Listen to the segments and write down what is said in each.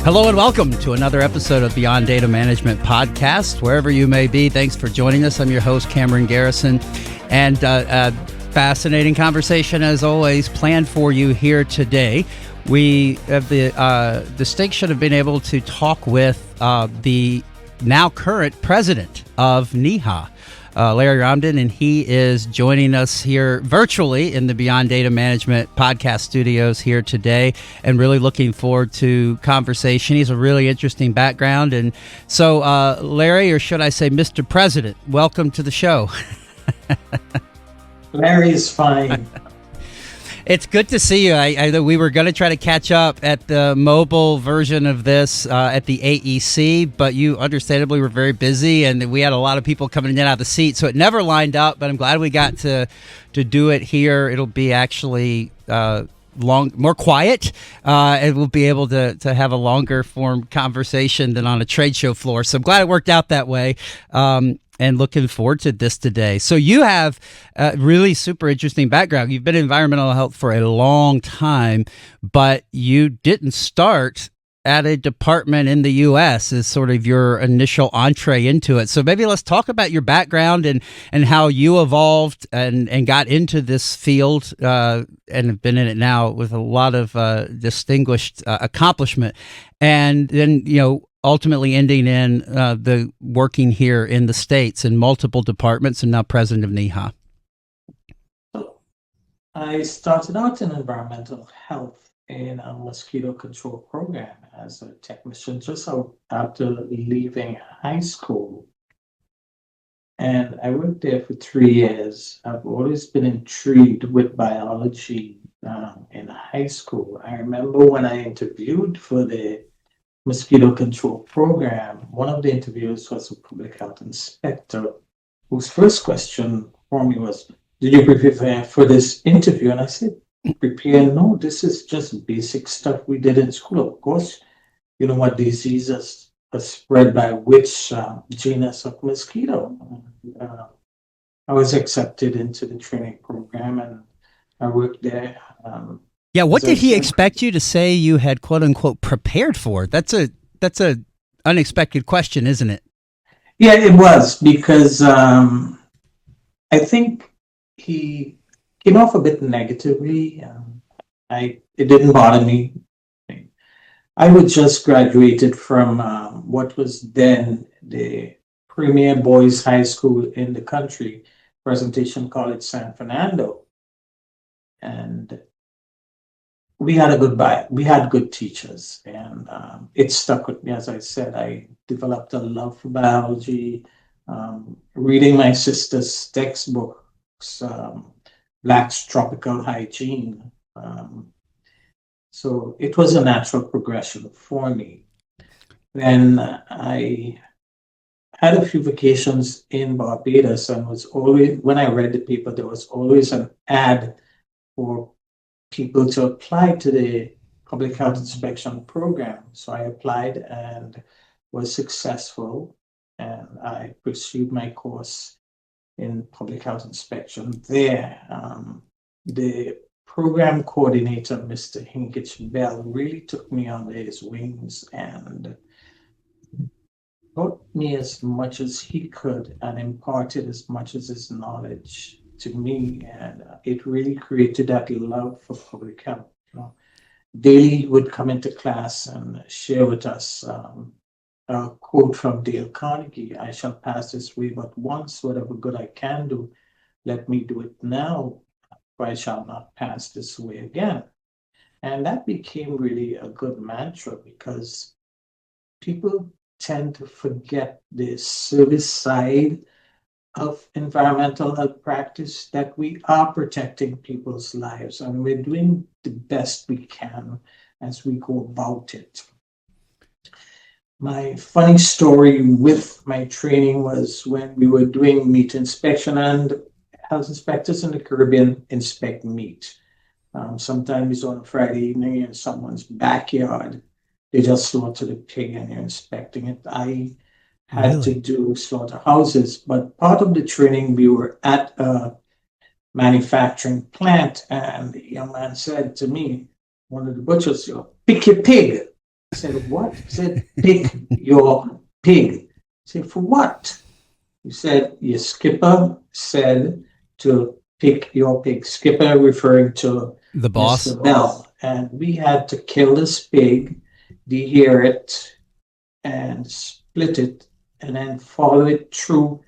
Hello and welcome to another episode of Beyond Data Management Podcast. Wherever you may be, thanks for joining us. I'm your host, Cameron Garrison, and fascinating conversation as always planned for you here today. We have the distinction of being able to talk with the now current president of NEHA, Larry Ramdin, and he is joining us here virtually in the Beyond Data Management podcast studios here today, and really looking forward to conversation. He's a really interesting background. And so, Larry, or should I say Mr. President, welcome to the show. Larry is fine. It's good to see you. We were going to try to catch up at the mobile version of this at the AEC, but you understandably were very busy, and we had a lot of people coming in and out of the seat, so it never lined up, but I'm glad we got to do it here. It'll be actually more quiet, and we'll be able to have a longer form conversation than on a trade show floor, so I'm glad it worked out that way. And looking forward to this today. So you have a really super interesting background. You've been in environmental health for a long time, but you didn't start at a department in the U.S. as sort of your initial entree into it. So maybe let's talk about your background and how you evolved and got into this field and have been in it now with a lot of distinguished accomplishment. And then, ultimately ending in the working here in the States in multiple departments and now president of NEHA. I started out in environmental health in a mosquito control program as a technician just after leaving high school. And I worked there for 3 years. I've always been intrigued with biology in high school. I remember when I interviewed for the mosquito control program, one of the interviewers was a public health inspector whose first question for me was, did you prepare for this interview? And I said, prepare? No, this is just basic stuff we did in school. Of course, you know what diseases are spread by which genus of mosquito. I was accepted into the training program and I worked there. Yeah, what did he expect you to say you had quote unquote prepared for? That's a unexpected question, isn't it? Yeah, it was, because I think he came off a bit negatively. It didn't bother me. I was just graduated from what was then the premier boys' high school in the country, Presentation College San Fernando, and we had good teachers, and it stuck with me. As I said, I developed a love for biology, reading my sister's textbooks, Black's Tropical Hygiene. So it was a natural progression for me. Then I had a few vacations in Barbados, and was always, when I read the paper, there was always an ad for people to apply to the public health inspection program. So I applied and was successful, and I pursued my course in public health inspection there. The program coordinator, Mr. Hinkich Bell, really took me under his wings and taught me as much as he could and imparted as much as his knowledge to me, and it really created that love for public health. Daily he would come into class and share with us a quote from Dale Carnegie: "I shall pass this way but once. Whatever good I can do, let me do it now, for I shall not pass this way again." And that became really a good mantra, because people tend to forget the service side of environmental health practice, that we are protecting people's lives and we're doing the best we can as we go about it. My funny story with my training was when we were doing meat inspection, and health inspectors in the Caribbean inspect meat. Sometimes on a Friday evening in someone's backyard, they just slaughter the pig and you're inspecting it. I had to do slaughterhouses, but part of the training, we were at a manufacturing plant, and the young man said to me, one of the butchers, "Pick your pig." I said, what? He said, pick your pig. I said, for what? He said, your skipper said to pick your pig. Skipper referring to The boss. Mr. Bell. And we had to kill this pig, dehear it, and split it, and then follow it through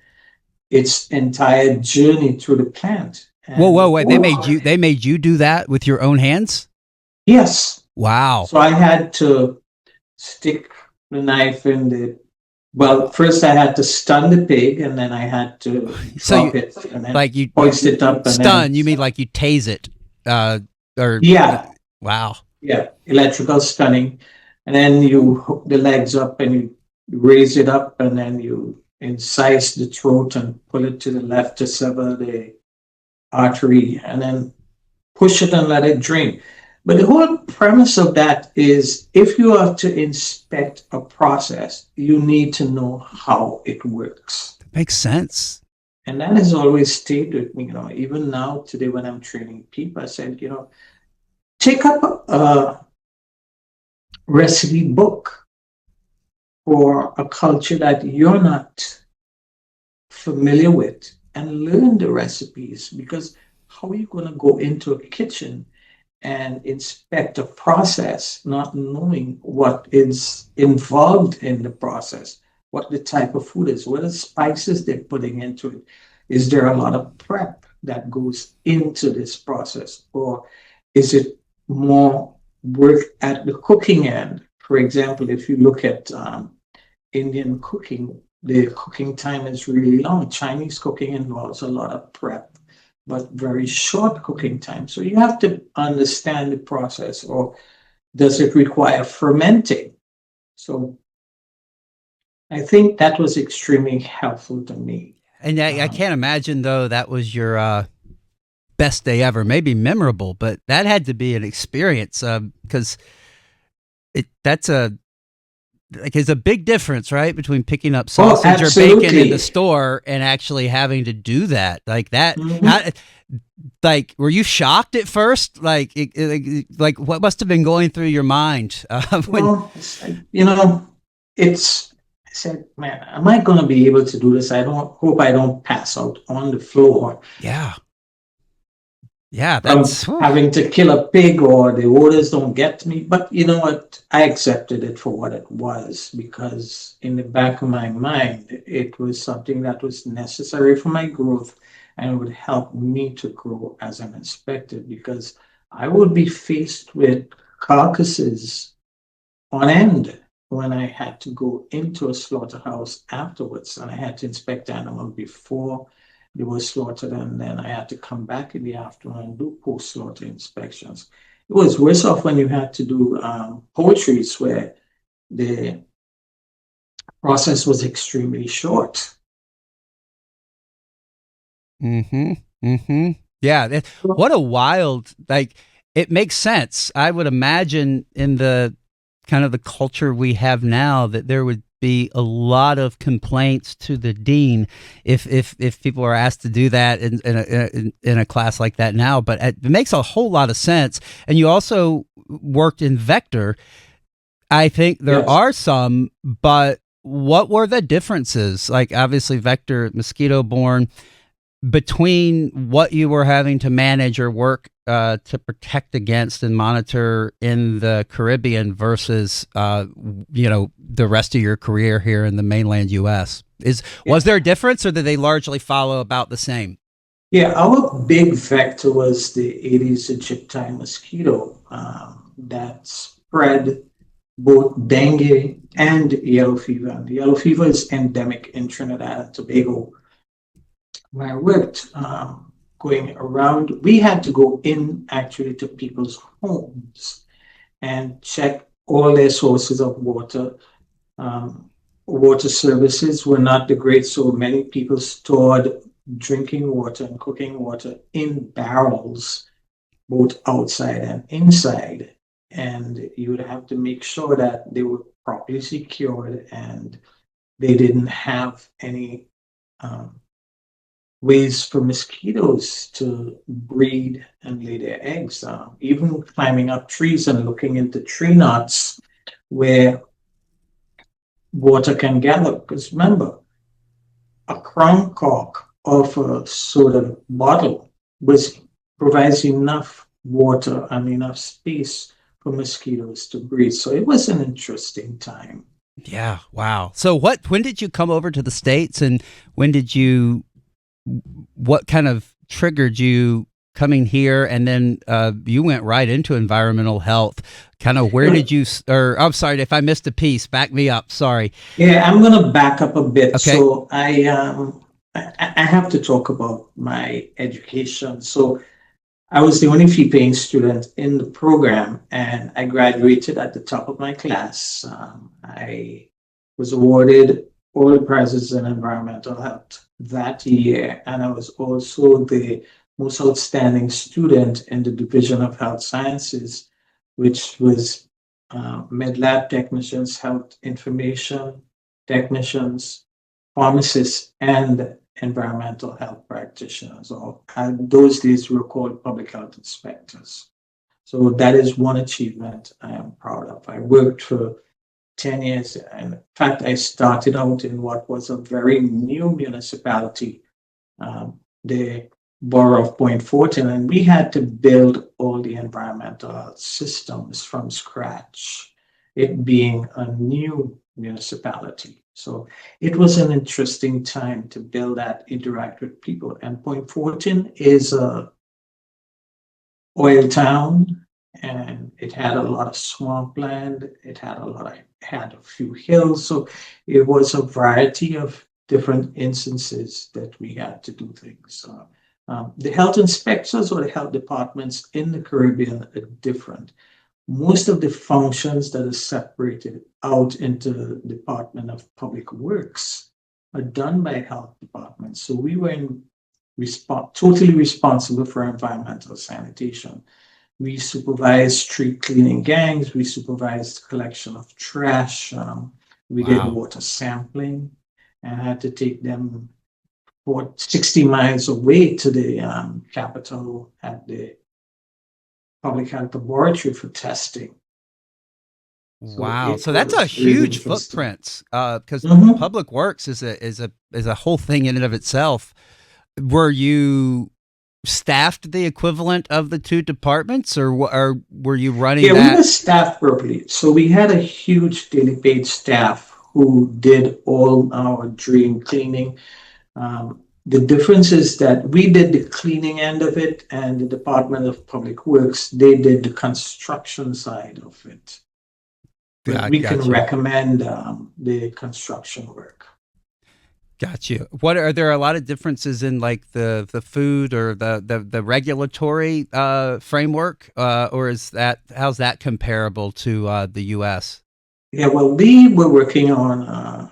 its entire journey through the plant. Whoa, And whoa, wait! They made you do that with your own hands? yes. Wow. So I had to stick the knife in the. Well, first I had to stun the pig, and then I had to drop it, and then like you hoist it up. And stun? then, You mean like you tase it? Or yeah, wow. yeah, electrical stunning, and then you hook the legs up and you raise it up, and then you incise the throat and pull it to the left to sever the artery, and then push it and let it drain. But the whole premise of that is if you are to inspect a process, you need to know how it works. That makes sense. And that has always stayed with me, even now today when I'm training people, I said, take up a recipe book for a culture that you're not familiar with and learn the recipes, because how are you going to go into a kitchen and inspect a process not knowing what is involved in the process, what the type of food is, what are the spices they're putting into it? Is there a lot of prep that goes into this process, or is it more work at the cooking end? For example, if you look at Indian cooking, the cooking time is really long. Chinese cooking involves a lot of prep, but very short cooking time. So you have to understand the process, or does it require fermenting? So I think that was extremely helpful to me. And I can't imagine, though, that was your best day ever. Maybe memorable, but that had to be an experience, because that's it's a big difference, right, between picking up sausage or bacon in the store and actually having to do that. Like that. Like, were you shocked at first? Like what must have been going through your mind? Well, I said, man, am I going to be able to do this? I hope I don't pass out on the floor. Yeah. Yeah, that's having to kill a pig, or the orders don't get to me. But you know what? I accepted it for what it was, because in the back of my mind, it was something that was necessary for my growth and would help me to grow as an inspector, because I would be faced with carcasses on end when I had to go into a slaughterhouse afterwards, and I had to inspect animals before they were slaughtered, and then I had to come back in the afternoon and do post-slaughter inspections. It was worse off when you had to do poultries, where the process was extremely short. Yeah, what a wild, like, it makes sense. I would imagine in the kind of the culture we have now that there would be a lot of complaints to the dean if people are asked to do that in a class like that now. But it makes a whole lot of sense. And you also worked in vector. I think there are some, but what were the differences? Like, obviously vector, mosquito borne, between what you were having to manage or work to protect against and monitor in the Caribbean versus the rest of your career here in the mainland U.S. Was there a difference, or did they largely follow about the same? Yeah, our big vector was the Aedes aegypti mosquito that spread both dengue and yellow fever. And the yellow fever is endemic in Trinidad and Tobago. When I worked going around, we had to go in actually to people's homes and check all their sources of water. Water services were not the great, so many people stored drinking water and cooking water in barrels, both outside and inside. And you would have to make sure that they were properly secured and they didn't have any ways for mosquitoes to breed and lay their eggs. Even climbing up trees and looking into tree knots where water can gather. Because remember, a crown cork of a soda bottle provides enough water and enough space for mosquitoes to breathe. So it was an interesting time. Yeah. Wow. So when did you come over to the States, and what kind of triggered you coming here? And then you went right into environmental health. Kind of where did you, or I'm sorry if I missed a piece, back me up. Sorry. Yeah, I'm going to back up a bit. Okay. So I have to talk about my education. So I was the only fee-paying student in the program, and I graduated at the top of my class. I was awarded all the prizes in environmental health that year, and I was also the most outstanding student in the Division of Health Sciences, which was med lab technicians, health information technicians, pharmacists, and environmental health practitioners, or those days we were called public health inspectors. So that is one achievement I am proud of. I worked for 10 years. And in fact, I started out in what was a very new municipality, the borough of Point Fortin, and we had to build all the environmental health systems from scratch, it being a new municipality. So it was an interesting time to build that, interact with people. And Point Fortin is a oil town, and it had a lot of swampland. It had a few hills. So it was a variety of different instances that we had to do things. The health inspectors or the health departments in the Caribbean are different. Most of the functions that are separated out into the Department of Public Works are done by health departments. So we were totally responsible for environmental sanitation. We supervised street cleaning gangs. We supervised collection of trash. We did water sampling, and had to take them 60 miles away to the capital at the public health laboratory for testing. Wow. So that's a huge footprint, because public works is a whole thing in and of itself. Were you staffed the equivalent of the two departments, or were you running that? Yeah, we were staffed properly. So we had a huge daily paid staff who did all our drain cleaning. The difference is that we did the cleaning end of it, and the Department of Public Works, they did the construction side of it. But we can recommend the construction work. Got you. Are there a lot of differences in like the food or the regulatory framework, or how's that comparable to the U.S.? Yeah, well, we were working on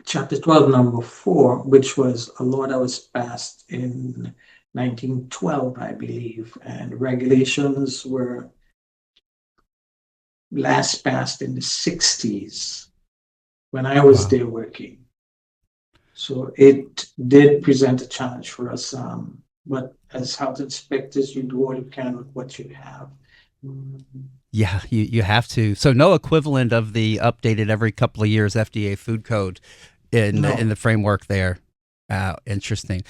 Chapter 12, Number 4, which was a law that was passed in 1912, I believe, and regulations were last passed in the 60s when I was there working. So it did present a challenge for us. But as health inspectors, you do all you can with what you have. Yeah, you have to. So no equivalent of the updated every couple of years FDA Food Code in the framework there. Interesting.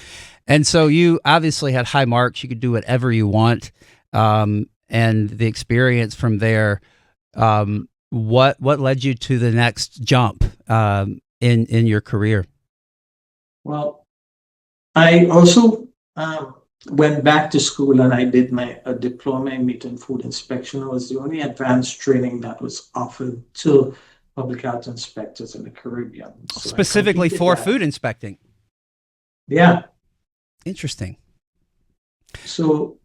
And so you obviously had high marks. You could do whatever you want. And the experience from there, what led you to the next jump in your career? Well, I also went back to school, and I did my diploma in meat and food inspection. It was the only advanced training that was offered to public health inspectors in the Caribbean. So specifically for food inspecting? Yeah. Interesting. So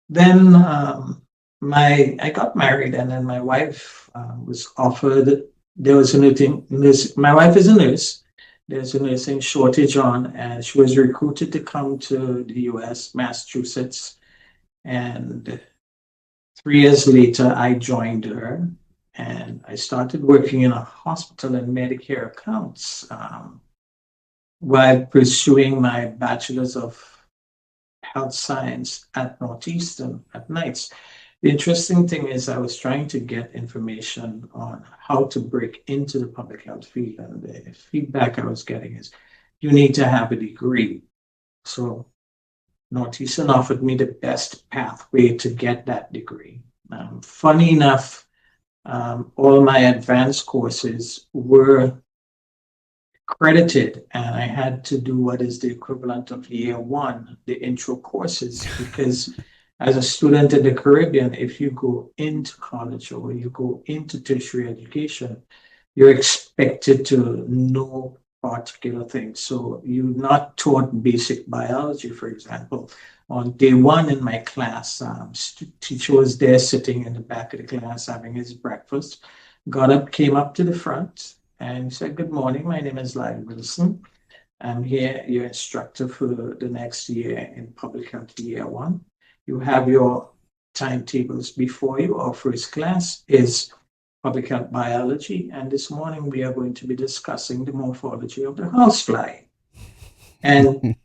then I got married, and then my wife was offered, there was a new thing. My wife is a nurse. There's a nursing shortage on, and she was recruited to come to the US, Massachusetts. And 3 years later, I joined her, and I started working in a hospital in Medicare accounts while pursuing my bachelor's of health science at Northeastern at nights. The interesting thing is I was trying to get information on how to break into the public health field, and the feedback I was getting is you need to have a degree. So Northeastern offered me the best pathway to get that degree. Funny enough, all my advanced courses were credited, and I had to do what is the equivalent of year one, the intro courses, because as a student in the Caribbean, if you go into college or you go into tertiary education, you're expected to know particular things. So you're not taught basic biology, for example. On day one in my class, teacher was there sitting in the back of the class having his breakfast, got up, came up to the front, and said, "Good morning, my name is Larry Ramdin. I'm here, your instructor for the next year in public health year one. You have your timetables before you. Our first class is public health biology, and this morning we are going to be discussing the morphology of the housefly." And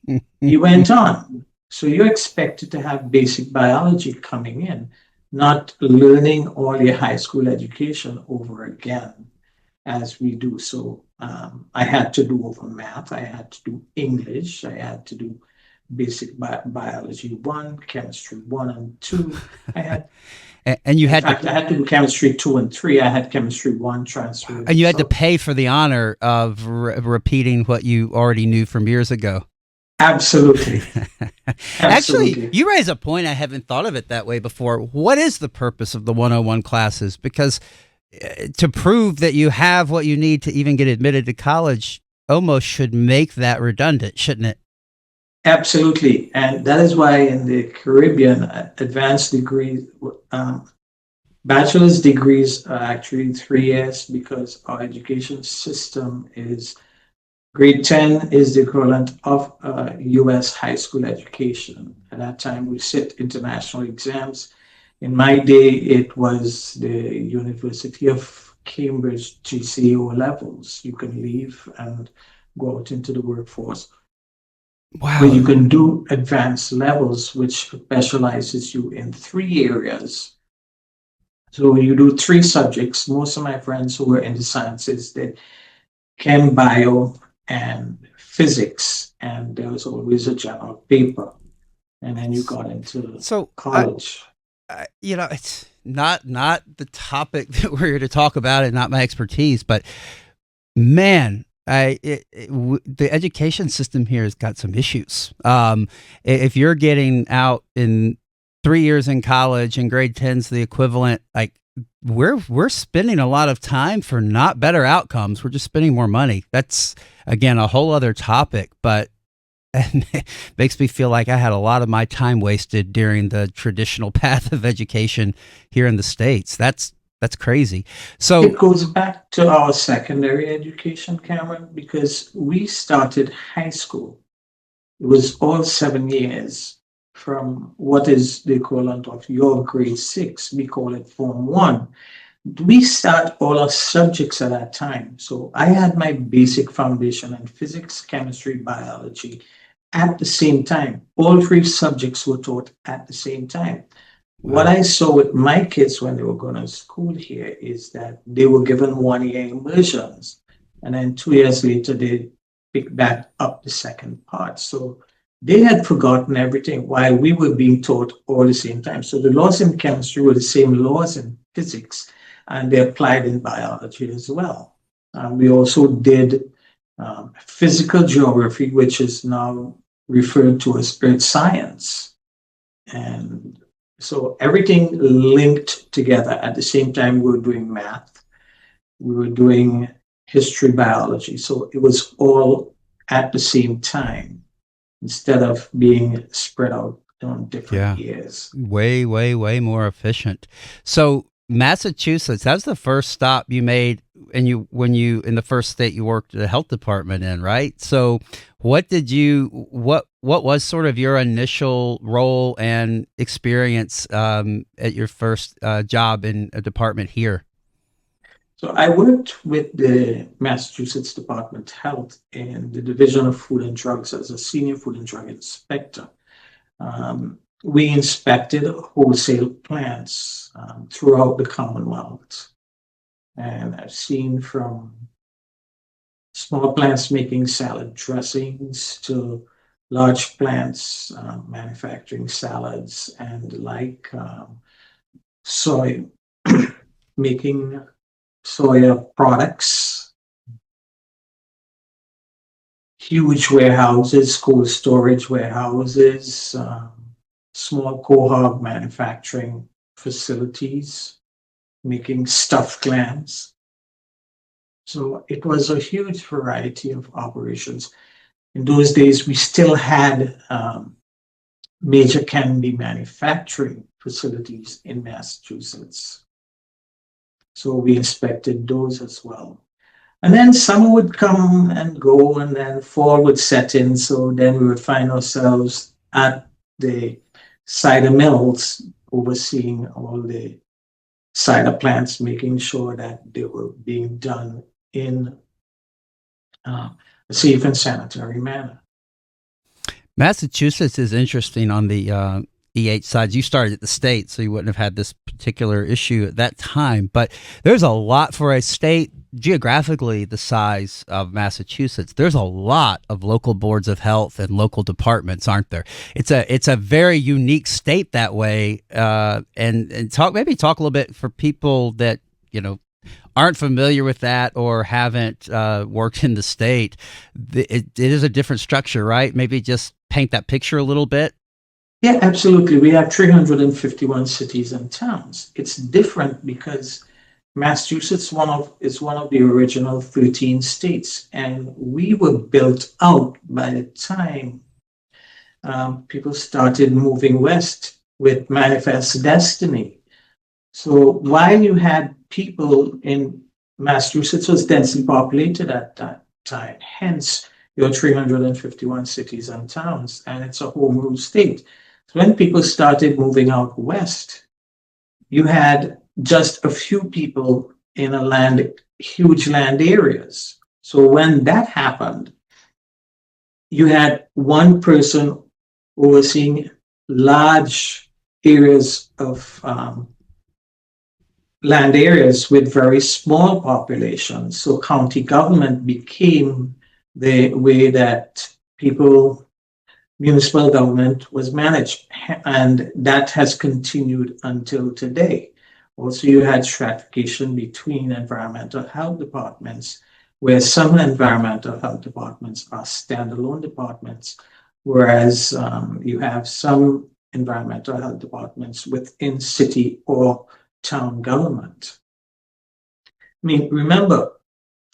he went on. So you're expected to have basic biology coming in, not learning all your high school education over again as we do. So I had to do over math, I had to do English, I had to do basic biology 1, chemistry 1 and 2. I had and you had I had to do chemistry 2 and 3. I had chemistry 1 transferred. and you had to pay for the honor of repeating what you already knew from years ago. Absolutely. Actually, you raise a point. I haven't thought of it that way before. What is the purpose of the 101 classes? Because to prove that you have what you need to even get admitted to college almost should make that redundant, shouldn't it? Absolutely. And that is why in the Caribbean, advanced degrees, bachelor's degrees are actually 3 years, because our education system is grade 10 is the equivalent of US high school education. At that time, we sit international exams. In my day, it was the University of Cambridge GCO levels. You can leave and go out into the workforce. Wow. But you can do advanced levels, which specializes you in 3 areas. So you do 3 subjects. Most of my friends who were in the sciences did chem, bio, and physics, and there was always a general paper. And then you got into college. It's not the topic that we're here to talk about, and not my expertise, but man, the education system here has got some issues. If you're getting out in 3 years in college and grade 10's the equivalent, like we're spending a lot of time for not better outcomes. We're just spending more money. That's, again, a whole other topic, but it makes me feel like I had a lot of my time wasted during the traditional path of education here in the States. That's crazy. So it goes back to our secondary education, Cameron, because we started high school. It was all 7 years from what is the equivalent of your grade 6. We call it Form 1. We start all our subjects at that time. So I had my basic foundation in physics, chemistry, biology at the same time. All 3 subjects were taught at the same time. Wow. What I saw with my kids when they were going to school here is that they were given 1-year immersions, and then 2 years later, they picked back up the second part. So they had forgotten everything while we were being taught all the same time. So the laws in chemistry were the same laws in physics, and they applied in biology as well. We also did physical geography, which is now referred to as earth science. And so everything linked together. At the same time, we were doing math, we were doing history, biology. So it was all at the same time, instead of being spread out on different years. Way more efficient. So Massachusetts, that's the first stop you made, and when you in the first state you worked at the health department in, right? So what was sort of your initial role and experience at your first job in a department here? So I worked with the Massachusetts Department of Health in the Division of Food and Drugs as a senior food and drug inspector. we inspected wholesale plants throughout the Commonwealth. And I've seen from small plants making salad dressings to large plants manufacturing salads and like soy, making soya products, huge warehouses, cold storage warehouses, small cohort manufacturing facilities, making stuffed clams. So it was a huge variety of operations. In those days, we still had major candy manufacturing facilities in Massachusetts. So we inspected those as well. And then summer would come and go, and then fall would set in. So then we would find ourselves at the cider mills overseeing all the cider plants, making sure that they were being done in a safe and sanitary manner. Massachusetts is interesting on the EH side. You started at the state, so you wouldn't have had this particular issue at that time. But there's a lot for a state geographically the size of Massachusetts. There's a lot of local boards of health and local departments, aren't there? It's a very unique state that way. And talk a little bit for people that aren't familiar with that or haven't worked in the state. It is a different structure, right? Maybe just paint that picture a little bit. Yeah, absolutely. We have 351 cities and towns. It's different because Massachusetts is one of the original 13 states, and we were built out by the time people started moving west with Manifest Destiny. So while you had people in Massachusetts was densely populated at that time, hence your 351 cities and towns, and it's a home rule state. So when people started moving out west, you had just a few people in huge land areas. So when that happened, you had one person overseeing large areas of land areas with very small populations. So county government became the way that municipal government was managed, and that has continued until today. Also, you had stratification between environmental health departments, where some environmental health departments are standalone departments, whereas you have some environmental health departments within city or town government. I mean, remember,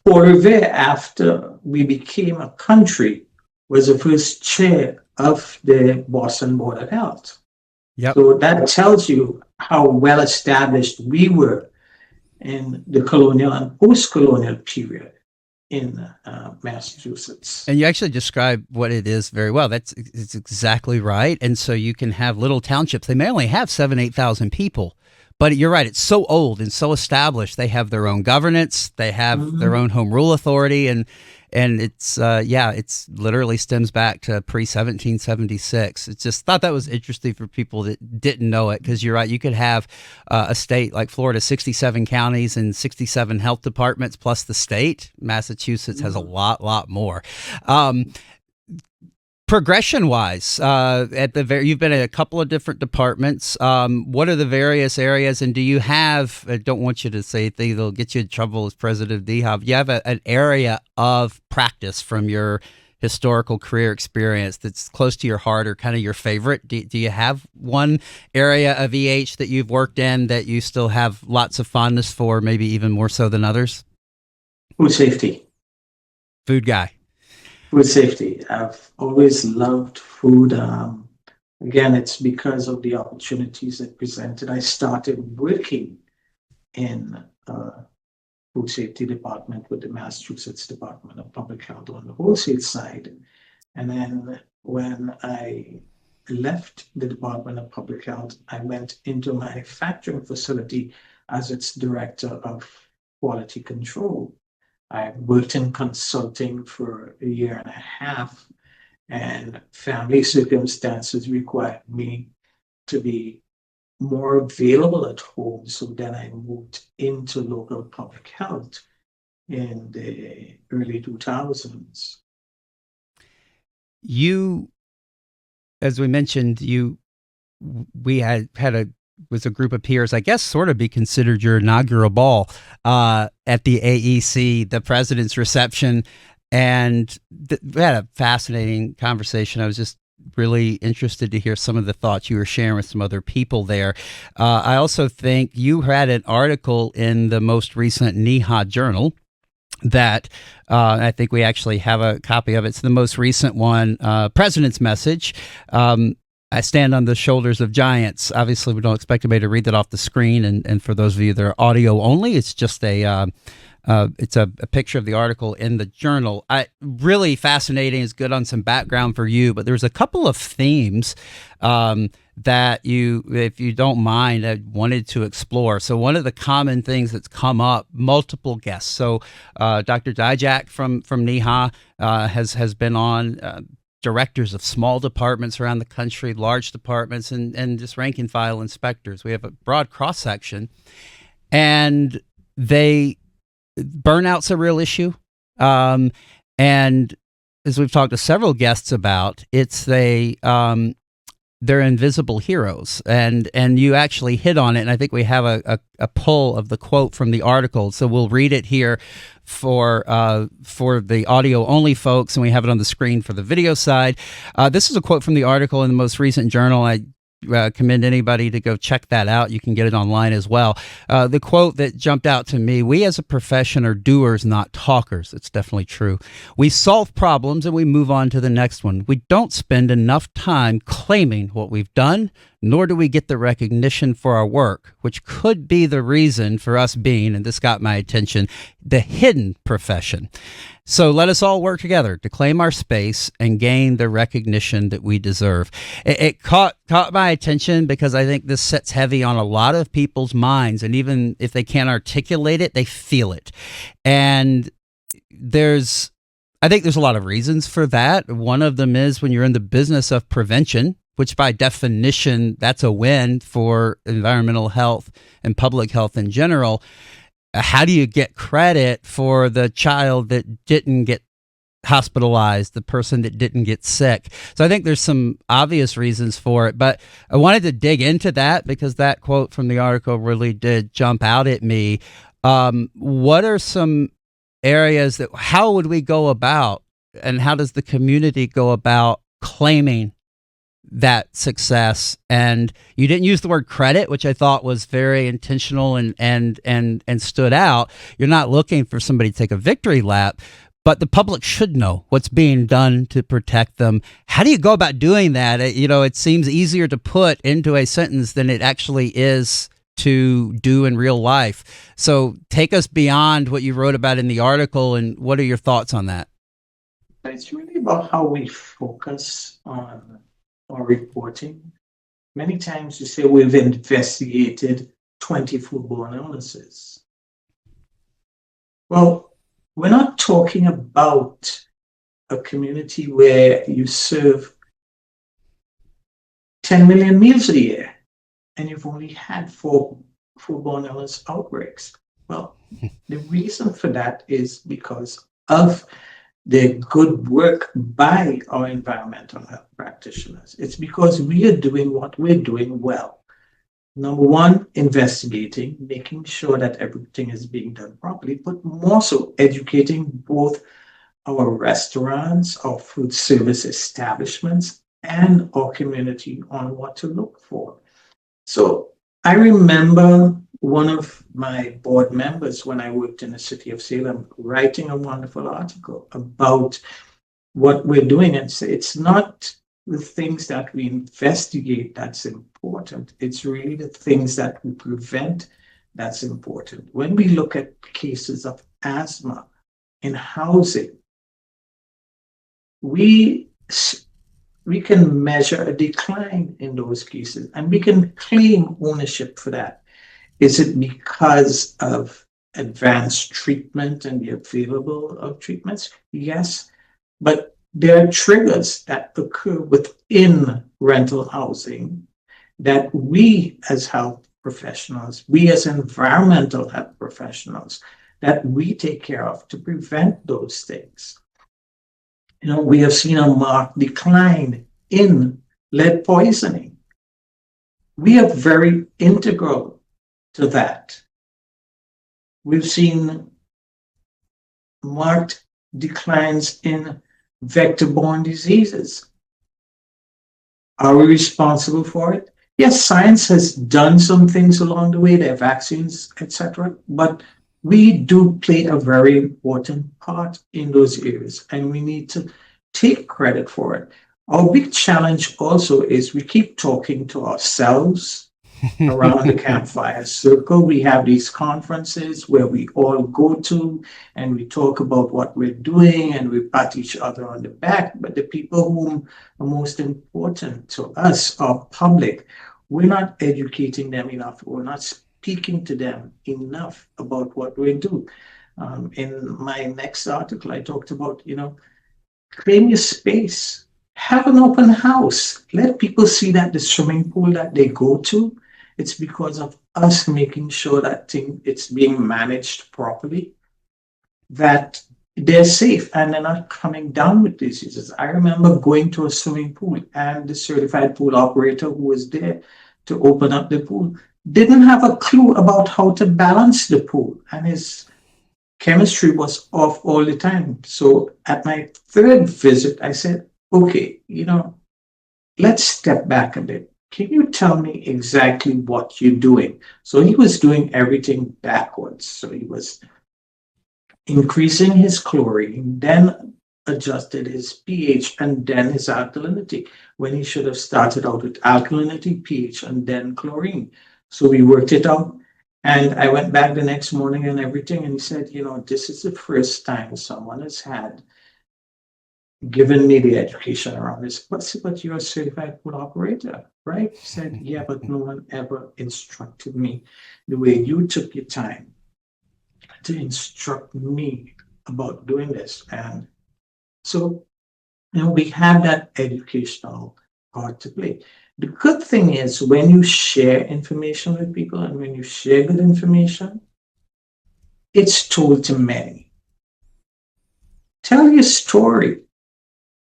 Port Revere, after we became a country, was the first chair of the Boston Board of Health. Yep. So that tells you how well established we were in the colonial and post-colonial period in Massachusetts. And you actually describe what it is very well. It's exactly right. And so you can have little townships. They may only have 8,000 people. But you're right. It's so old and so established. They have their own governance. They have their own home rule authority, and it's it's literally stems back to pre-1776. It's just thought that was interesting for people that didn't know it, because you're right. You could have a state like Florida, 67 counties and 67 health departments plus the state. Massachusetts has a lot more. Progression wise, you've been in a couple of different departments. What are the various areas, and do you have? I don't want you to say they'll get you in trouble as president of NEHA. You have an area of practice from your historical career experience that's close to your heart, or kind of your favorite. Do you have one area of EH that you've worked in that you still have lots of fondness for, maybe even more so than others? Food safety. Food guy. Food safety. I've always loved food. Again, it's because of the opportunities it presented. I started working in food safety department with the Massachusetts Department of Public Health on the wholesale side. And then when I left the Department of Public Health, I went into a manufacturing facility as its director of quality control. I worked in consulting for a year and a half, and family circumstances required me to be more available at home. So then I moved into local public health in the early 2000s. You, as we mentioned, we had was a group of peers, I guess, sort of be considered your inaugural ball at the AEC, the president's reception, and we had a fascinating conversation. I was just really interested to hear some of the thoughts you were sharing with some other people there. I also think you had an article in the most recent NEHA journal that I think we actually have a copy of. It's the most recent one, President's Message. I stand on the shoulders of giants. Obviously, we don't expect anybody to read that off the screen. And for those of you that are audio only, it's just it's a picture of the article in the journal. Really fascinating. It's good on some background for you, but there's a couple of themes that you, if you don't mind, I wanted to explore. So one of the common things that's come up, multiple guests. So Dr. Dijak from NEHA has been on, directors of small departments around the country, large departments, and just rank and file inspectors. We have a broad cross section, and burnout's a real issue. And as we've talked to several guests about, they're invisible heroes, and you actually hit on it. And I think we have a pull of the quote from the article, so we'll read it here for the audio only folks, and we have it on the screen for the video side. This is a quote from the article in the most recent journal. I commend anybody to go check that out. You can get it online as well. The quote that jumped out to me: "We as a profession are doers, not talkers." It's definitely true. "We solve problems and we move on to the next one. We don't spend enough time claiming what we've done, nor do we get the recognition for our work, which could be the reason for us being," and this got my attention, "the hidden profession. So let us all work together to claim our space and gain the recognition that we deserve." It caught my attention because I think this sits heavy on a lot of people's minds, and even if they can't articulate it, they feel it. And I think there's a lot of reasons for that. One of them is when you're in the business of prevention, which by definition, that's a win for environmental health and public health in general. How do you get credit for the child that didn't get hospitalized, the person that didn't get sick? So I think there's some obvious reasons for it, but I wanted to dig into that because that quote from the article really did jump out at me. What are some areas how would we go about, and how does the community go about claiming that success? And you didn't use the word credit, which I thought was very intentional and stood out. You're not looking for somebody to take a victory lap, but the public should know what's being done to protect them. How do you go about doing that? It seems easier to put into a sentence than it actually is to do in real life. So take us beyond what you wrote about in the article, and what are your thoughts on that? It's really about how we focus on our reporting. Many times you say we've investigated 20 foodborne illnesses. Well, we're not talking about a community where you serve 10 million meals a year and you've only had 4 foodborne illness outbreaks. Well, the reason for that is because of the good work by our environmental health practitioners. It's because we are doing what we're doing well. Number one, investigating, making sure that everything is being done properly, but more so educating both our restaurants, our food service establishments, and our community on what to look for. So I remember one of my board members, when I worked in the city of Salem, writing a wonderful article about what we're doing, and say it's not the things that we investigate that's important. It's really the things that we prevent that's important. When we look at cases of asthma in housing, we can measure a decline in those cases, and we can claim ownership for that. Is it because of advanced treatment and the available of treatments? Yes, but there are triggers that occur within rental housing that we as health professionals, we as environmental health professionals, that we take care of to prevent those things. We have seen a marked decline in lead poisoning. We are very integral to that. We've seen marked declines in vector-borne diseases. Are we responsible for it? Yes, science has done some things along the way, there are vaccines, etc., but we do play a very important part in those areas, and we need to take credit for it. Our big challenge also is we keep talking to ourselves around the campfire circle. We have these conferences where we all go to and we talk about what we're doing and we pat each other on the back. But the people who are most important to us are public. We're not educating them enough. We're not speaking to them enough about what we do. In my next article, I talked about, claim your space. Have an open house. Let people see that the swimming pool that they go to, it's because of us making sure that it's being managed properly, that they're safe and they're not coming down with diseases. I remember going to a swimming pool and the certified pool operator who was there to open up the pool didn't have a clue about how to balance the pool, and his chemistry was off all the time. So at my third visit, I said, okay, let's step back a bit. Can you tell me exactly what you're doing? So he was doing everything backwards. So he was increasing his chlorine, then adjusted his pH, and then his alkalinity, when he should have started out with alkalinity, pH, and then chlorine. So we worked it out. And I went back the next morning and everything, and he said, this is the first time someone has given me the education around this. But you're a certified pool operator, right? He said, yeah, but no one ever instructed me the way you took your time to instruct me about doing this. And so, we have that educational part to play. The good thing is when you share information with people and when you share good information, it's told to many. Tell your story.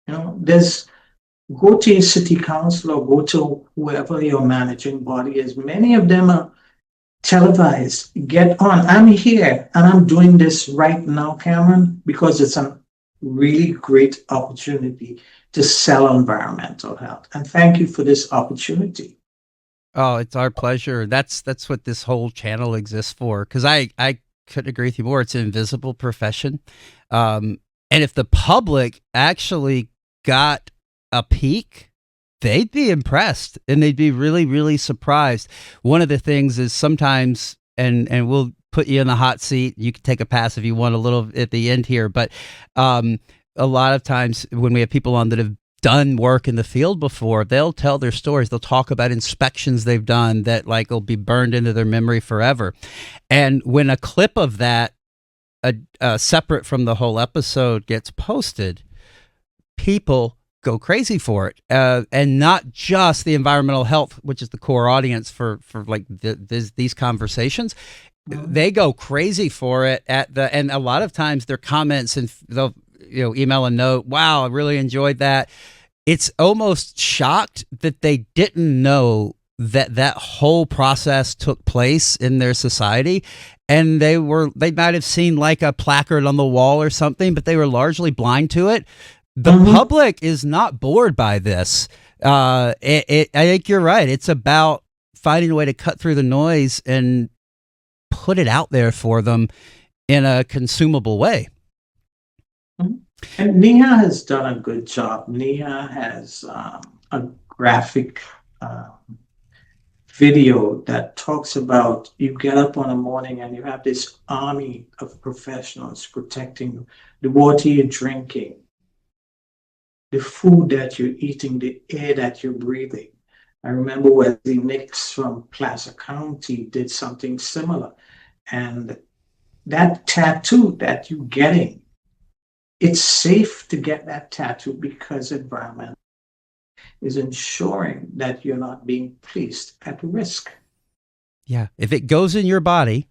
Go to your city council or go to whoever your managing body is. Many of them are televised. Get on. I'm here and I'm doing this right now, Cameron, because it's a really great opportunity to sell environmental health. And thank you for this opportunity. Oh, it's our pleasure. That's what this whole channel exists for. Because I couldn't agree with you more. It's an invisible profession. And if the public actually got a peek, they'd be impressed and they'd be really, really surprised. One of the things is sometimes, and we'll put you in the hot seat. You can take a pass if you want a little at the end here, but a lot of times when we have people on that have done work in the field before, they'll tell their stories. They'll talk about inspections they've done that will be burned into their memory forever. And when a clip of that, separate from the whole episode, gets posted, people go crazy for it, and not just the environmental health, which is the core audience for these conversations. They go crazy for it and a lot of times their comments, and they'll email a note, wow, I really enjoyed that. It's almost shocked that they didn't know that whole process took place in their society, and they might have seen like a placard on the wall or something, but they were largely blind to it. The public is not bored by this. I think you're right. It's about finding a way to cut through the noise and put it out there for them in a consumable way. And NEHA has done a good job. NEHA has a graphic video that talks about, you get up on a morning and you have this army of professionals protecting the water you're drinking, the food that you're eating, the air that you're breathing. I remember Wesley Nix from Placer County did something similar. And that tattoo that you're getting, it's safe to get that tattoo because environment. is ensuring that you're not being placed at risk. Yeah. If it goes in your body,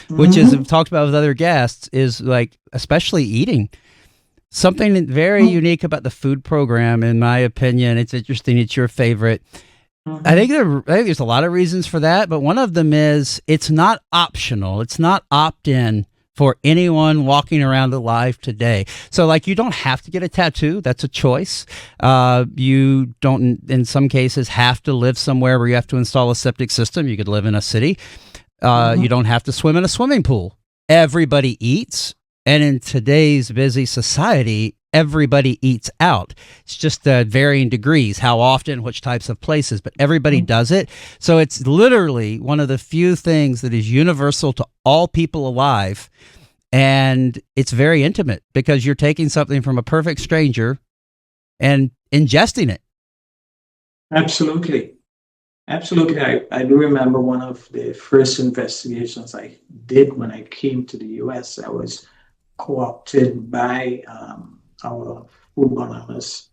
which is, Mhm. I've talked about with other guests, is like, especially eating. Something very unique about the food program, in my opinion. It's interesting. It's your favorite. I think there's a lot of reasons for that, but one of them is it's not optional. It's not opt-in for anyone walking around alive today. So, like, you don't have to get a tattoo. That's a choice. You don't, in some cases, have to live somewhere where you have to install a septic system. You could live in a city. You don't have to swim in a swimming pool. Everybody eats. And in today's busy society, everybody eats out. It's just varying degrees, how often, which types of places, but everybody does it. So it's literally one of the few things that is universal to all people alive. And it's very intimate because you're taking something from a perfect stranger and ingesting it. Absolutely. Absolutely. I do remember one of the first investigations I did when I came to the US. I was co-opted by our foodborne illness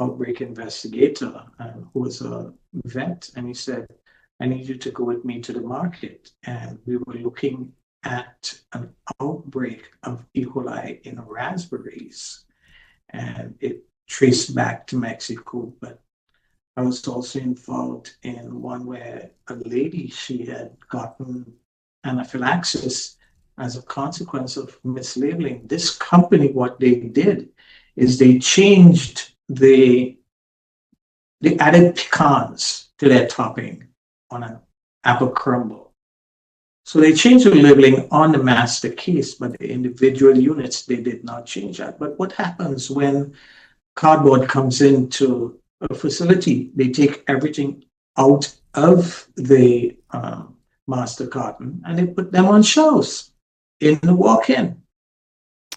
outbreak investigator, who was a vet, and he said, I need you to go with me to the market. And we were looking at an outbreak of E. coli in raspberries, and it traced back to Mexico. But I was also involved in one where a lady, she had gotten anaphylaxis as a consequence of mislabeling. This company, what they did is they changed they added pecans to their topping on an apple crumble. So they changed the labeling on the master case, but the individual units, they did not change that. But what happens when cardboard comes into a facility? They take everything out of the master carton and they put them on shelves in the walk-in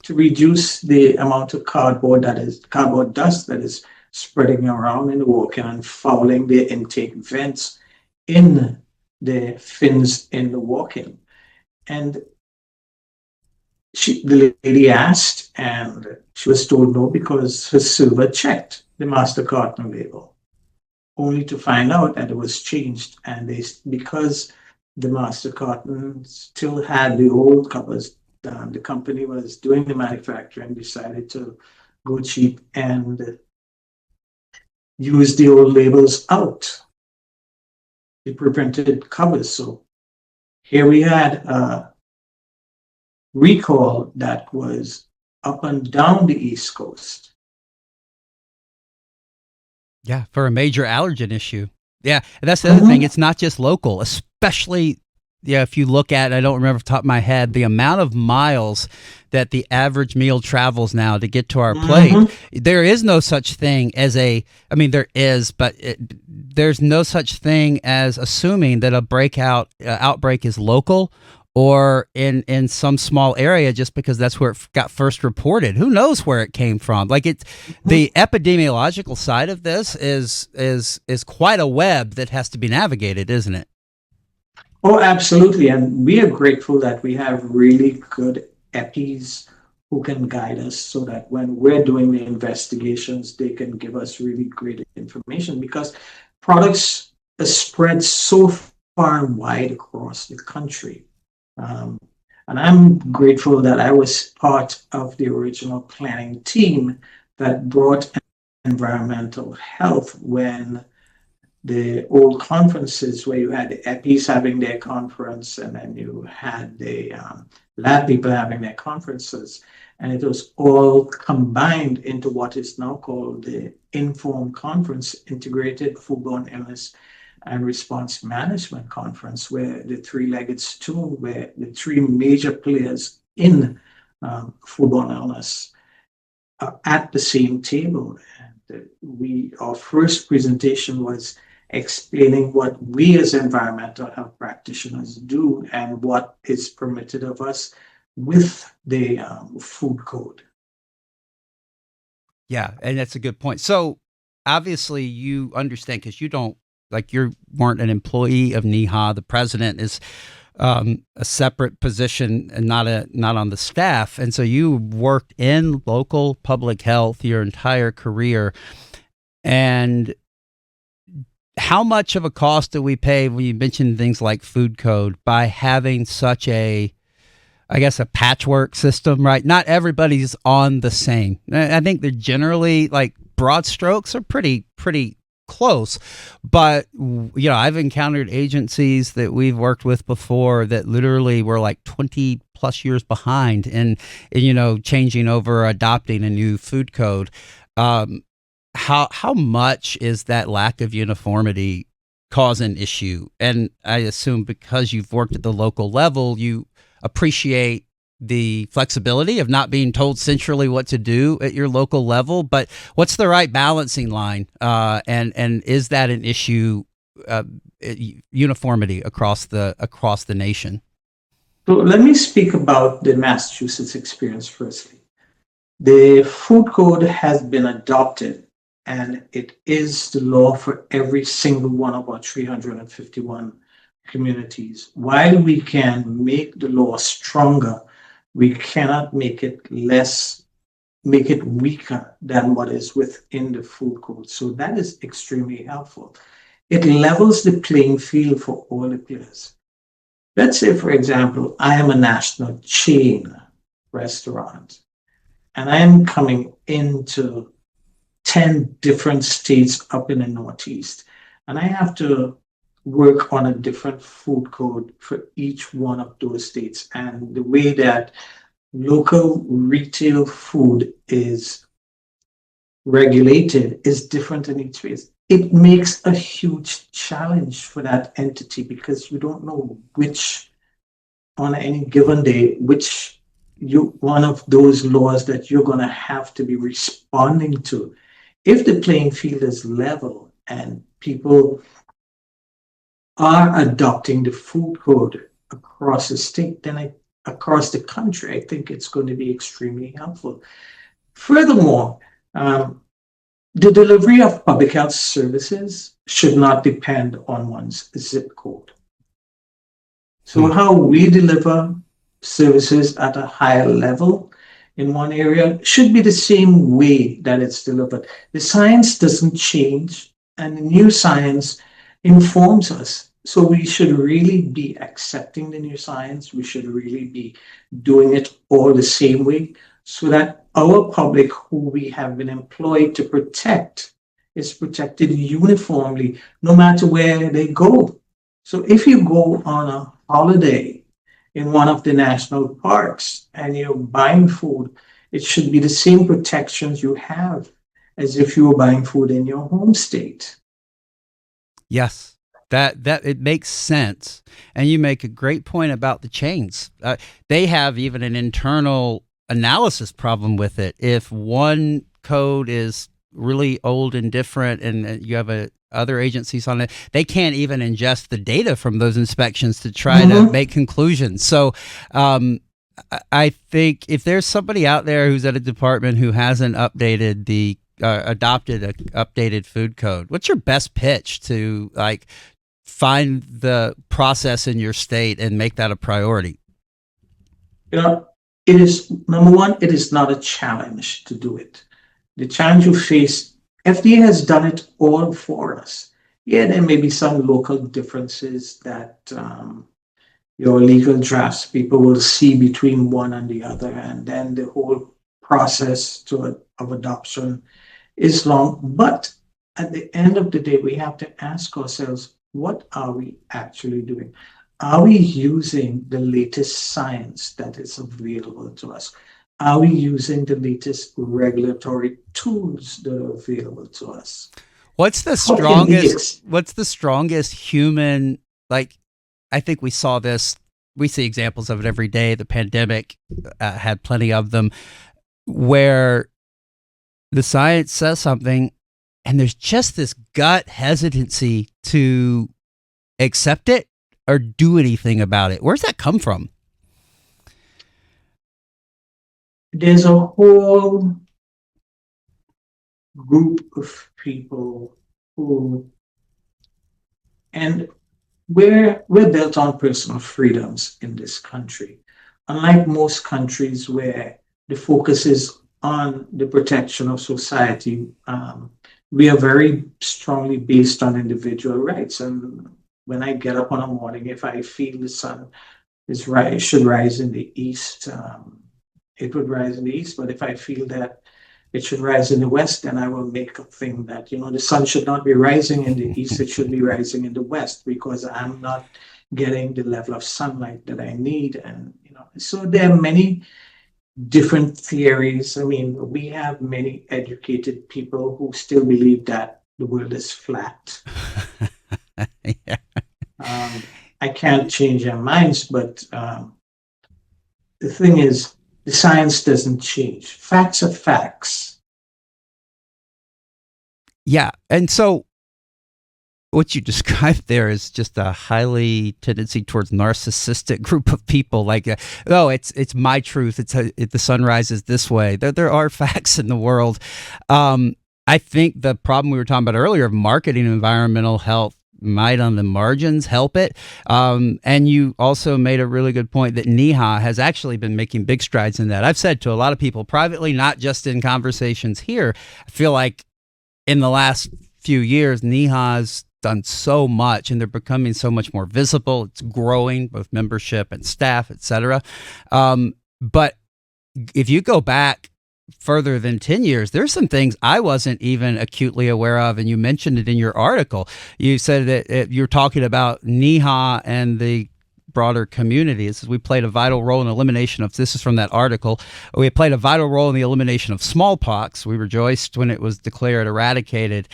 to reduce the amount of cardboard dust that is spreading around in the walk-in and fouling the intake vents in the fins in the walk-in. And the lady asked, and she was told no because her server checked the master carton label, only to find out that it was changed. And because the master carton still had the old covers, the company was doing the manufacturing, decided to go cheap and use the old labels out, the pre-printed covers. So here we had a recall that was up and down the East Coast. Yeah, for a major allergen issue. Yeah, and that's the other thing. It's not just local, especially, yeah, if you look at, I don't remember off the top of my head, the amount of miles that the average meal travels now to get to our plate. There is no such thing as there is, but there's no such thing as assuming that a outbreak is local or in some small area just because that's where it got first reported. Who knows where it came from? Like the epidemiological side of this is quite a web that has to be navigated, isn't it? Oh, absolutely. And we are grateful that we have really good EPIs who can guide us so that when we're doing the investigations, they can give us really great information because products are spread so far and wide across the country. And I'm grateful that I was part of the original planning team that brought environmental health when the old conferences where you had the EPIs having their conference and then you had the lab people having their conferences. And it was all combined into what is now called the INFORM Conference, Integrated Foodborne Illness and Response Management Conference, where the three-legged stool, where the three major players in foodborne illness are at the same table. And our first presentation was explaining what we as environmental health practitioners do and what is permitted of us with the food code. Yeah, and that's a good point. So obviously you understand because you weren't an employee of NEHA. The president is a separate position and not on the staff. And so you worked in local public health your entire career. And how much of a cost do we pay when you mentioned things like food code by having such a, I guess, a patchwork system, right? Not everybody's on the same. I think they're generally, like, broad strokes are pretty close, but I've encountered agencies that we've worked with before that literally were like 20 plus years behind in changing over, adopting a new food code. How much is that lack of uniformity cause an issue? And I assume because you've worked at the local level, you appreciate the flexibility of not being told centrally what to do at your local level. But what's the right balancing line? And is that an issue? Uniformity across the nation. So let me speak about the Massachusetts experience firstly. The food code has been adopted, and it is the law for every single one of our 351 communities. While we can make the law stronger, we cannot make it weaker than what is within the food code. So that is extremely helpful. It levels the playing field for all the players. Let's say, for example, I am a national chain restaurant, and I am coming into 10 different states up in the Northeast, and I have to work on a different food code for each one of those states. And the way that local retail food is regulated is different in each place. It makes a huge challenge for that entity because you don't know which, on any given day, which one of those laws that you're going to have to be responding to. If the playing field is level and people are adopting the food code across the state, then across the country, I think it's going to be extremely helpful. Furthermore, the delivery of public health services should not depend on one's zip code. So how we deliver services at a higher level in one area should be the same way that it's delivered. The science doesn't change, and the new science informs us. So we should really be accepting the new science. We should really be doing it all the same way so that our public, who we have been employed to protect, is protected uniformly, no matter where they go. So if you go on a holiday in one of the national parks and you're buying food, it should be the same protections you have as if you were buying food in your home state. Yes. That it makes sense, and you make a great point about the chains. They have even an internal analysis problem with it. If one code is really old and different, and you have other agencies on it, they can't even ingest the data from those inspections to try to make conclusions. So I think if there's somebody out there who's at a department who hasn't adopted an updated food code, what's your best pitch to find the process in your state and make that a priority? It is, number one, it is not a challenge to do it. The challenge you face, FDA has done it all for us. Yeah, there may be some local differences that your legal drafts people will see between one and the other, and then the whole process of adoption is long. But at the end of the day, we have to ask ourselves, what are we actually doing? Are we using the latest science that is available to us? Are we using the latest regulatory tools that are available to us? What's the strongest human, I think we see examples of it every day. The pandemic had plenty of them, where the science says something and there's just this gut hesitancy to accept it or do anything about it. Where's that come from? There's a whole group of people and we're built on personal freedoms in this country. Unlike most countries where the focus is on the protection of society, we are very strongly based on individual rights. And when I get up on a morning, if I feel the sun should rise in the east, it would rise in the east. But if I feel that it should rise in the west, then I will make a thing that, the sun should not be rising in the east, it should be rising in the west, because I'm not getting the level of sunlight that I need. And, so there are many different theories. I mean, we have many educated people who still believe that the world is flat. Yeah. I can't change their minds, but the thing is, the science doesn't change. Facts are facts. Yeah. And so what you described there is just a highly tendency towards narcissistic group of people. Like, it's my truth. The sun rises this way. There are facts in the world. I think the problem we were talking about earlier of marketing environmental health might on the margins help it. And you also made a really good point that NEHA has actually been making big strides in that. I've said to a lot of people privately, not just in conversations here, I feel like in the last few years, NEHA's done so much and they're becoming so much more visible. It's growing, both membership and staff, et cetera. But if you go back further than 10 years, there's some things I wasn't even acutely aware of. And you mentioned it in your article. You said that you're talking about NEHA and the broader community. It says we played a vital role in elimination of, this is from that article, we played a vital role in the elimination of smallpox. We rejoiced when it was declared eradicated.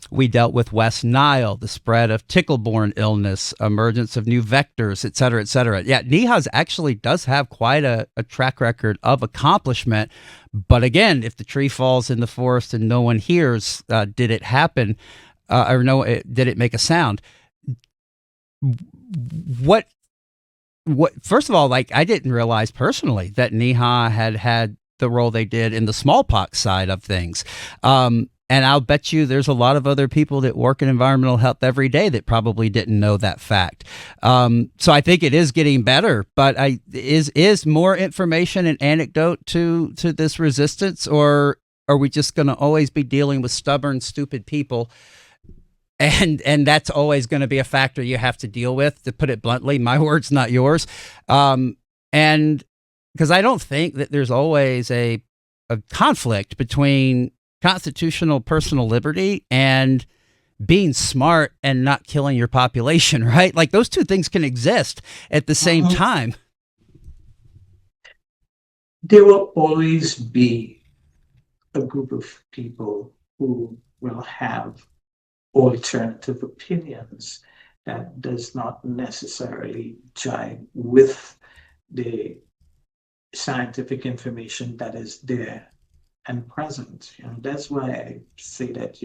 We dealt with West Nile, the spread of tickle-borne illness, emergence of new vectors, et cetera, et cetera. Yeah, NEHA actually does have quite a track record of accomplishment. But again, if the tree falls in the forest and no one hears, did it happen? Did it make a sound? What? First of all, like, I didn't realize personally that NEHA had the role they did in the smallpox side of things. And I'll bet you there's a lot of other people that work in environmental health every day that probably didn't know that fact. So I think it is getting better, but is more information and anecdote to this resistance, or are we just going to always be dealing with stubborn, stupid people? And that's always going to be a factor you have to deal with, to put it bluntly. My words, not yours. And because I don't think that there's always a conflict between constitutional personal liberty and being smart and not killing your population, right? Like, those two things can exist at the same time. There will always be a group of people who will have alternative opinions that does not necessarily jive with the scientific information that is there and present. That's why I say that,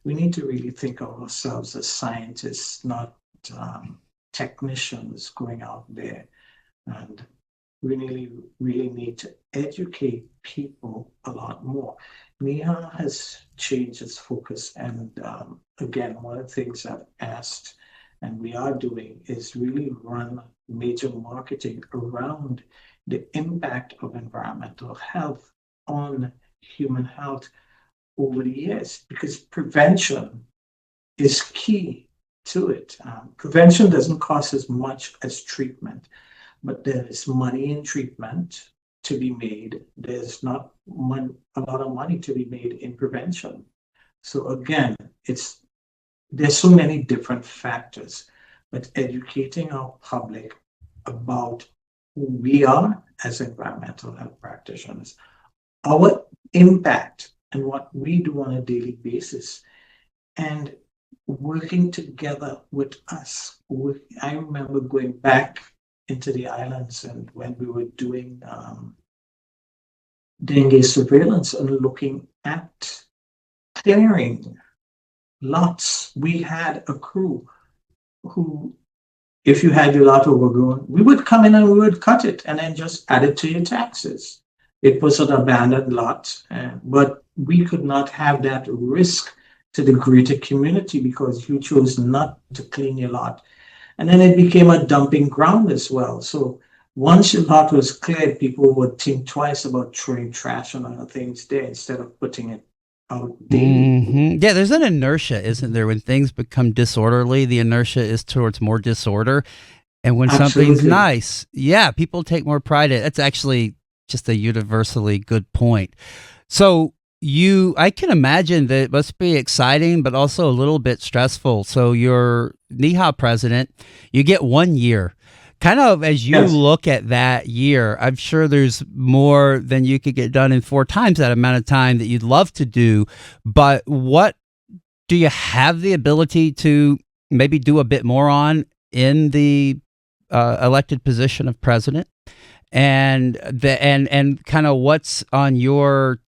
we need to really think of ourselves as scientists, not technicians going out there. And we really need to educate people a lot more. NEHA has changed its focus. And again, one of the things I've asked and we are doing is really run major marketing around the impact of environmental health on human health over the years, because prevention is key to it. Prevention doesn't cost as much as treatment, but there is money in treatment to be made. There's not a lot of money to be made in prevention. So again, there's so many different factors, but educating our public about who we are as environmental health practitioners, our impact and what we do on a daily basis, and working together with us. I remember going back into the islands and when we were doing dengue surveillance and looking at clearing lots. We had a crew who, if you had your lot overgrown, we would come in and we would cut it and then just add it to your taxes. It was an abandoned lot, but we could not have that risk to the greater community because you chose not to clean your lot. And then it became a dumping ground as well. So once your lot was cleared, people would think twice about throwing trash and other things there instead of putting it outdated. Yeah, there's an inertia, isn't there? When things become disorderly, the inertia is towards more disorder. And when something's Absolutely. nice, yeah, people take more pride in it. That's actually just a universally good point. So I can imagine that it must be exciting, but also a little bit stressful. So you're NEHA president, you get 1 year. Kind of as you Yes. look at that year, I'm sure there's more than you could get done in 4 times that amount of time that you'd love to do. But what do you have the ability to maybe do a bit more on in the elected position of president? And kind of what's on your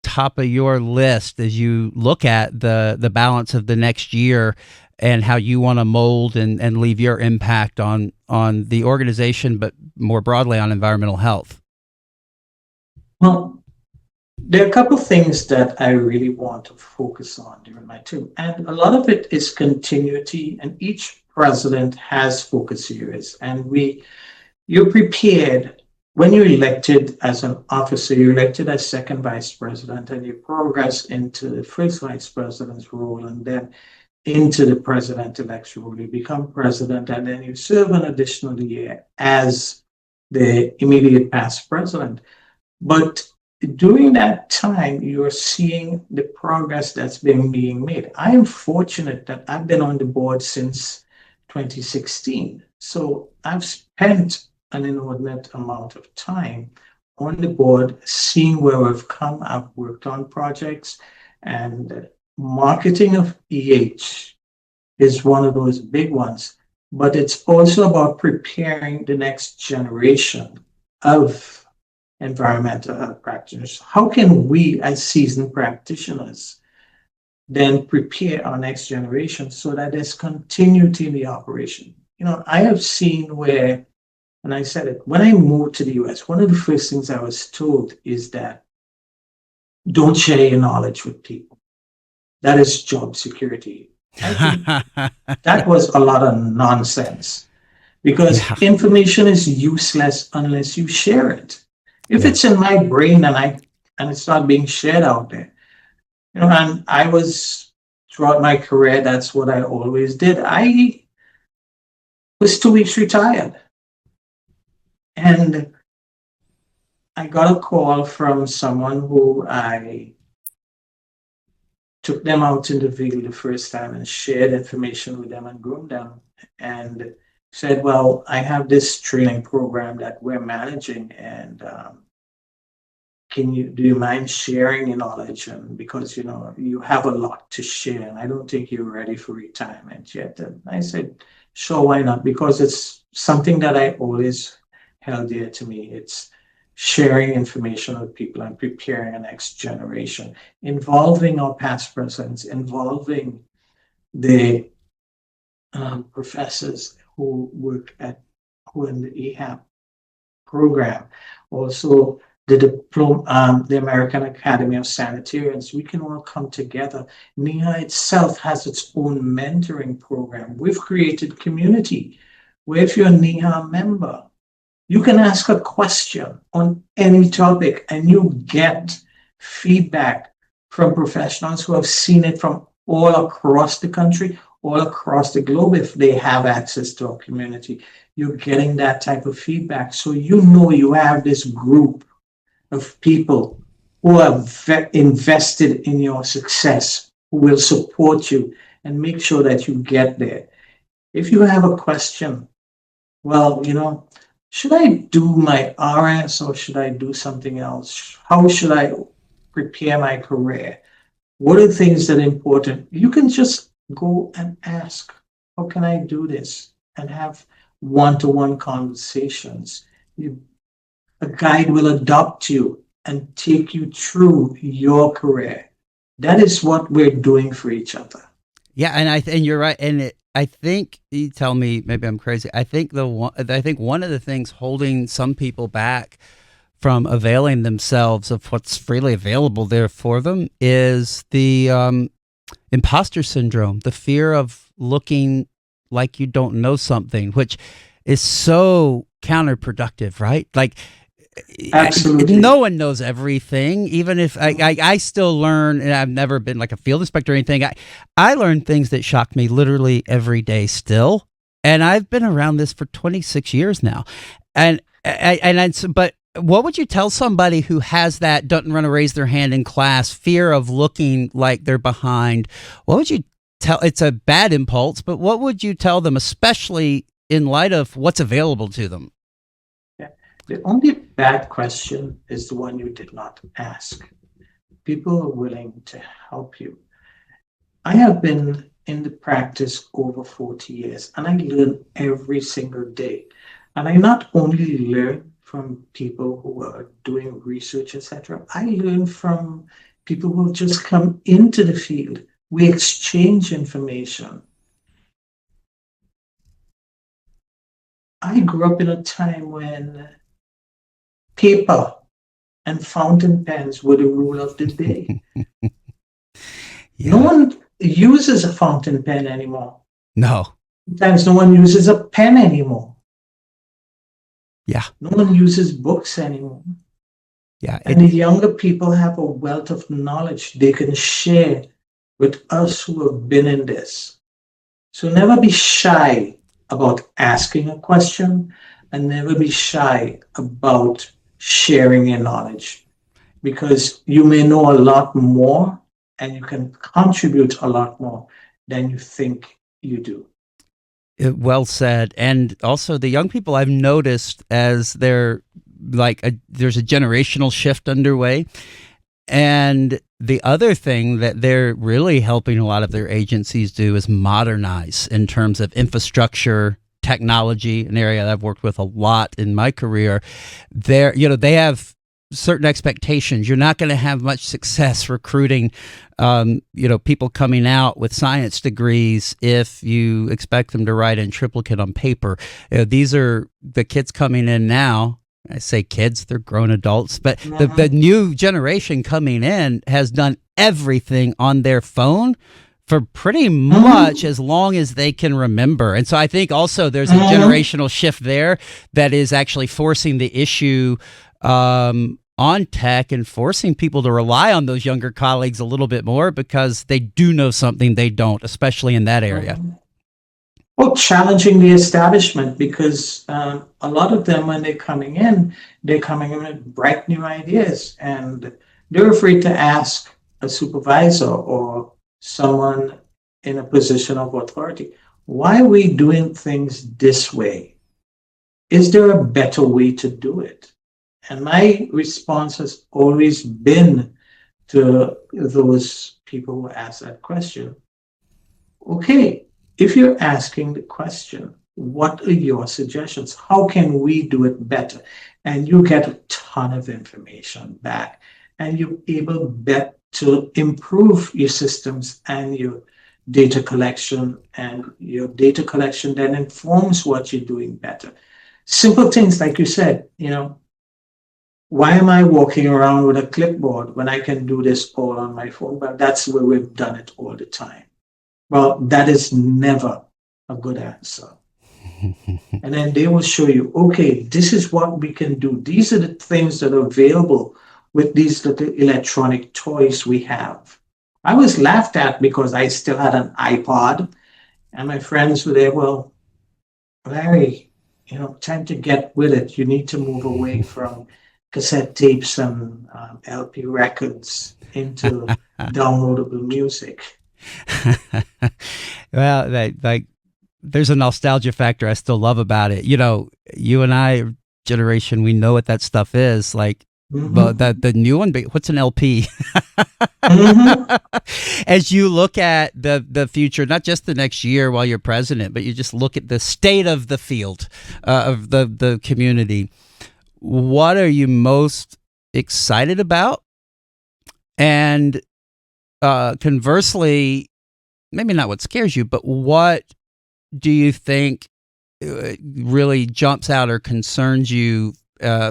top of your list as you look at the balance of the next year and how you want to mold and leave your impact on the organization, but more broadly on environmental health? Well, there are a couple of things that I really want to focus on during my term, and a lot of it is continuity, and each president has focus areas, and you're prepared when you're elected as an officer, you're elected as second vice president, and you progress into the first vice president's role, and then into the president-elect's role. You become president, and then you serve an additional year as the immediate past president. But during that time, you're seeing the progress that's being made. I am fortunate that I've been on the board since 2016. So I've spent an inordinate amount of time on the board, seeing where we've come. I've worked on projects, and marketing of EH is one of those big ones. But it's also about preparing the next generation of environmental health practitioners. How can we, as seasoned practitioners, then prepare our next generation so that there's continuity in the operation? I have seen where, and I said it, when I moved to the US, one of the first things I was told is that don't share your knowledge with people. That is job security. I think that was a lot of nonsense, because Yeah. information is useless unless you share it. If Yeah. it's in my brain and it's not being shared out there, and I was throughout my career, that's what I always did. I was 2 weeks retired, and I got a call from someone who I took them out in the field the first time and shared information with them and groomed them, and said, well, I have this training program that we're managing, and do you mind sharing your knowledge? And because, you have a lot to share, and I don't think you're ready for retirement yet. And I said, sure, why not? Because it's something that I always held dear to me. It's sharing information with people and preparing a next generation, involving our past presidents, involving the professors who in the EHAP program, also the American Academy of Sanitarians. We can all come together. NEHA itself has its own mentoring program. We've created community where if you're a NEHA member, you can ask a question on any topic and you get feedback from professionals who have seen it from all across the country, all across the globe. If they have access to our community, you're getting that type of feedback. So you have this group of people who are invested in your success, who will support you and make sure that you get there. If you have a question, well, should I do my RS or should I do something else? How should I prepare my career? What are the things that are important? You can just go and ask, how can I do this? And have one-to-one conversations. A guide will adopt you and take you through your career. That is what we're doing for each other. Yeah, and you're right. And I think, you tell me, maybe I'm crazy. I think one of the things holding some people back from availing themselves of what's freely available there for them is the imposter syndrome, the fear of looking like you don't know something, which is so counterproductive, right? Like, Absolutely. No one knows everything. Even if I still learn, and I've never been like a field inspector or anything. I learn things that shock me literally every day still. And I've been around this for 26 years now. But what would you tell somebody who has that, doesn't want to raise their hand in class, fear of looking like they're behind? What would you tell? It's a bad impulse, but what would you tell them, especially in light of what's available to them? The only bad question is the one you did not ask. People are willing to help you. I have been in the practice over 40 years, and I learn every single day. And I not only learn from people who are doing research, etc., I learn from people who have just come into the field. We exchange information. I grew up in a time when paper and fountain pens were the rule of the day. Yeah. No one uses a fountain pen anymore. No. Sometimes no one uses a pen anymore. Yeah. No one uses books anymore. Yeah. And the younger people have a wealth of knowledge they can share with us who have been in this. So never be shy about asking a question, and never be shy about sharing your knowledge, because you may know a lot more and you can contribute a lot more than you think you do. Well said. And also the young people, I've noticed, as they're there's a generational shift underway. And the other thing that they're really helping a lot of their agencies do is modernize in terms of infrastructure, technology, an area that I've worked with a lot in my career. They have certain expectations. You're not going to have much success recruiting, people coming out with science degrees if you expect them to write in triplicate on paper. These are the kids coming in now. I say kids, they're grown adults, but the new generation coming in has done everything on their phone for pretty much as long as they can remember. And so I think also there's a generational shift there that is actually forcing the issue on tech and forcing people to rely on those younger colleagues a little bit more, because they do know something they don't, especially in that area. Well, challenging the establishment, because a lot of them, when they're coming in with bright new ideas, and they're afraid to ask a supervisor or someone in a position of authority, why are we doing things this way? Is there a better way to do it? And my response has always been to those people who ask that question, okay, if you're asking the question, what are your suggestions? How can we do it better? And you get a ton of information back, and you're able to improve your systems and your data collection, and your data collection then informs what you're doing better. Simple things like you said, why am I walking around with a clipboard when I can do this all on my phone? But that's where we've done it all the time. Well, that is never a good answer. And then they will show you, okay, this is what we can do. These are the things that are available with these little electronic toys we have. I was laughed at because I still had an iPod, and my friends were there, well, Larry, time to get with it. You need to move away from cassette tapes and LP records into downloadable music. Well, there's a nostalgia factor I still love about it. You and I, generation, we know what that stuff is. Like, but the new one, what's an LP? As you look at the future, not just the next year while you're president, but you just look at the state of the field, of the community. What are you most excited about? And conversely, maybe not what scares you, but what do you think really jumps out or concerns you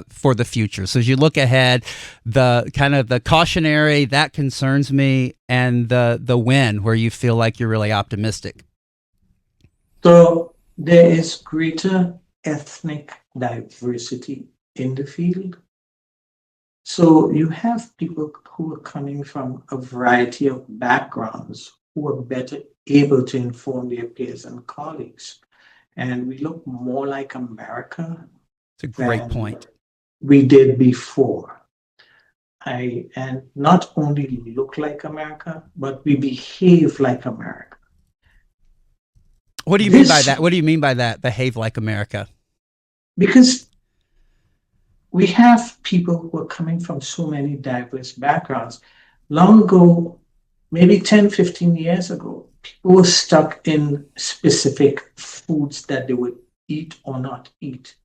for the future? So as you look ahead, the kind of the cautionary, that concerns me, and the win, where you feel like you're really optimistic. So there is greater ethnic diversity in the field. So you have people who are coming from a variety of backgrounds who are better able to inform their peers and colleagues. And we look more like America It's a great than point. we did before. And not only look like America, but we behave like America. What do you mean by This that? What do you mean by that? Behave like America. because we have people who are coming from so many diverse backgrounds. Long ago, maybe 10, 15 years ago, people were stuck in specific foods that they would eat or not eat.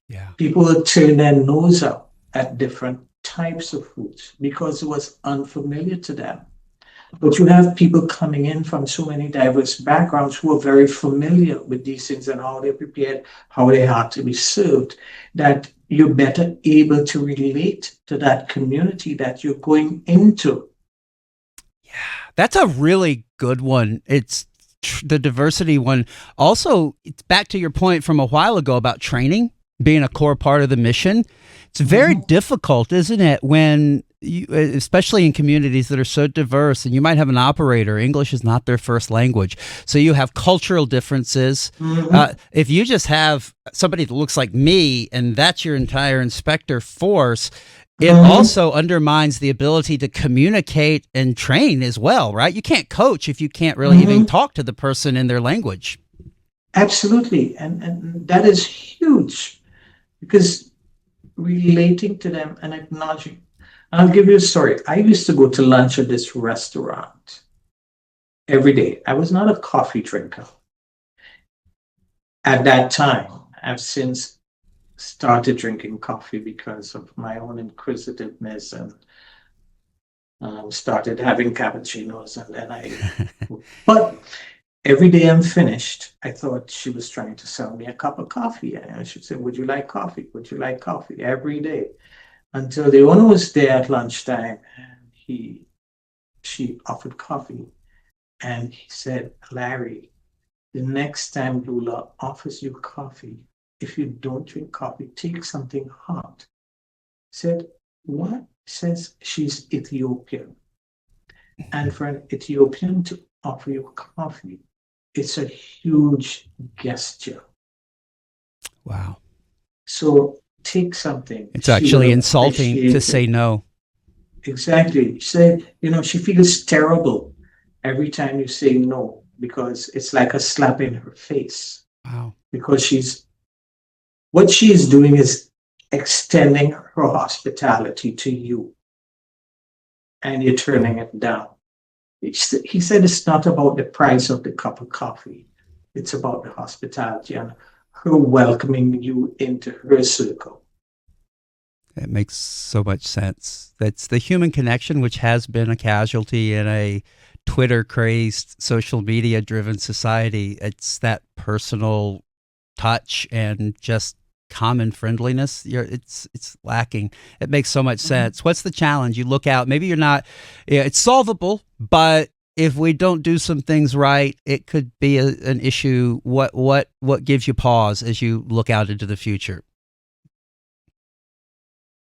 Yeah. People would turn their nose up at different types of foods because it was unfamiliar to them. But you have people coming in from so many diverse backgrounds who are very familiar with these things and how they're prepared, how they have to be served, that you're better able to relate to that community that you're going into. Yeah. That's a really good one. It's the diversity one. Also, it's back to your point from a while ago about training being a core part of the mission. It's very difficult, isn't it, when you, especially in communities that are so diverse, and you might have an operator, English is not their first language. So you have cultural differences. If you just have somebody that looks like me and that's your entire inspector force, it also undermines the ability to communicate and train as well, right? You can't coach if you can't really even talk to the person in their language. Absolutely. And that is huge because relating to them and acknowledging. I'll give you a story. I used to go to lunch at this restaurant every day. I was not a coffee drinker at that time. I've since started drinking coffee because of my own inquisitiveness and started having cappuccinos. And then but every day I'm finished, I thought she was trying to sell me a cup of coffee. And I should say, would you like coffee? Would you like coffee? Every day. Until the owner was there at lunchtime and she offered coffee. And he said, Larry, the next time Lula offers you coffee, if you don't drink coffee, take something hot. Said, what? Says she's Ethiopian. And for an Ethiopian to offer you coffee, it's a huge gesture. Wow. So take something. It's actually insulting to say no. Exactly. She said, she feels terrible every time you say no because it's like a slap in her face. Wow. Because what she is doing is extending her hospitality to you and you're turning it down. He said it's not about the price of the cup of coffee. It's about the hospitality and her welcoming you into her circle. It makes so much sense. That's the human connection, which has been a casualty in a Twitter-crazed, social media-driven society. It's that personal touch and just common friendliness. It's lacking. It makes so much sense. What's the challenge? You look out. Maybe you're not. It's solvable, but if we don't do some things right, it could be an issue. What gives you pause as you look out into the future?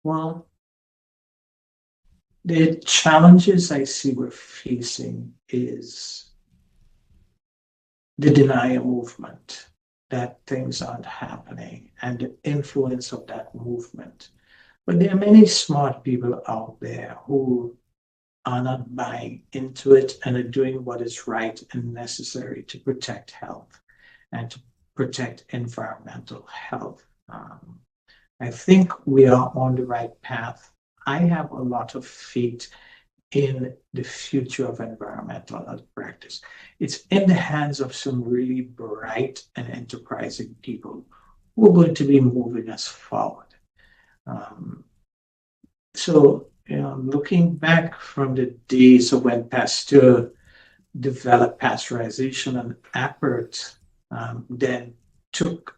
Well, the challenges I see we're facing is the denial movement, that things aren't happening and the influence of that movement. But there are many smart people out there who are not buying into it and are doing what is right and necessary to protect health and to protect environmental health. I think we are on the right path. I have a lot of faith in the future of environmental health practice. It's in the hands of some really bright and enterprising people who are going to be moving us forward. Looking back from the days of when Pasteur developed pasteurization and Appert then took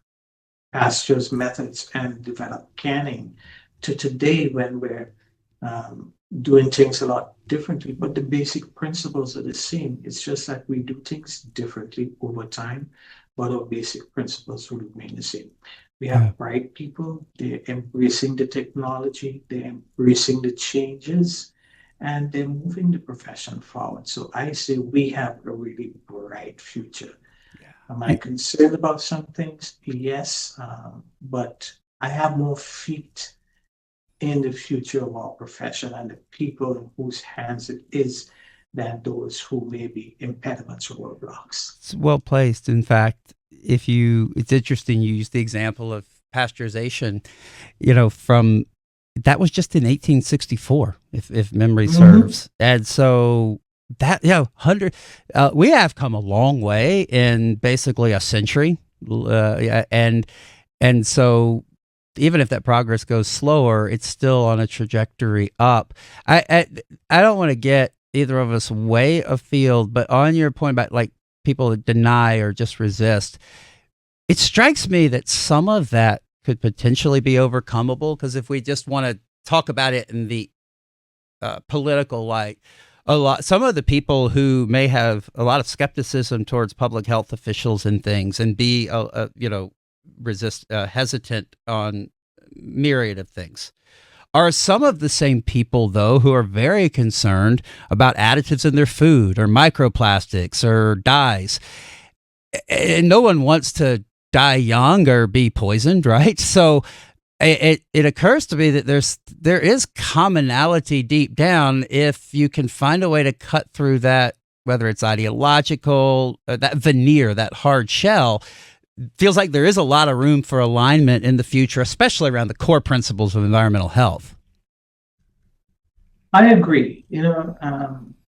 Pasteur's methods and developed canning to today when we're doing things a lot differently, but the basic principles are the same. It's just that we do things differently over time, but our basic principles will remain the same. We Yeah. have bright people, they're embracing the technology, they're embracing the changes, and they're moving the profession forward. So I say we have a really bright future. Am I Yeah. concerned about some things? Yes, but I have more faith in the future of our profession and the people in whose hands it is than those who may be impediments or roadblocks. It's well placed. In fact, it's interesting you use the example of pasteurization, from that was just in 1864, if memory serves. And so that, 100, we have come a long way in basically a century. Yeah, and so even if that progress goes slower, it's still on a trajectory up. I don't want to get either of us way afield, but on your point about like people that deny or just resist, it strikes me that some of that could potentially be overcomable, because if we just want to talk about it in the political light, some of the people who may have a lot of skepticism towards public health officials and things, and be hesitant on myriad of things, are some of the same people, though, who are very concerned about additives in their food or microplastics or dyes. And no one wants to die young or be poisoned, right? So it occurs to me that there is commonality deep down if you can find a way to cut through that, whether it's ideological, that veneer, that hard shell. Feels like there is a lot of room for alignment in the future, especially around the core principles of environmental health. I agree.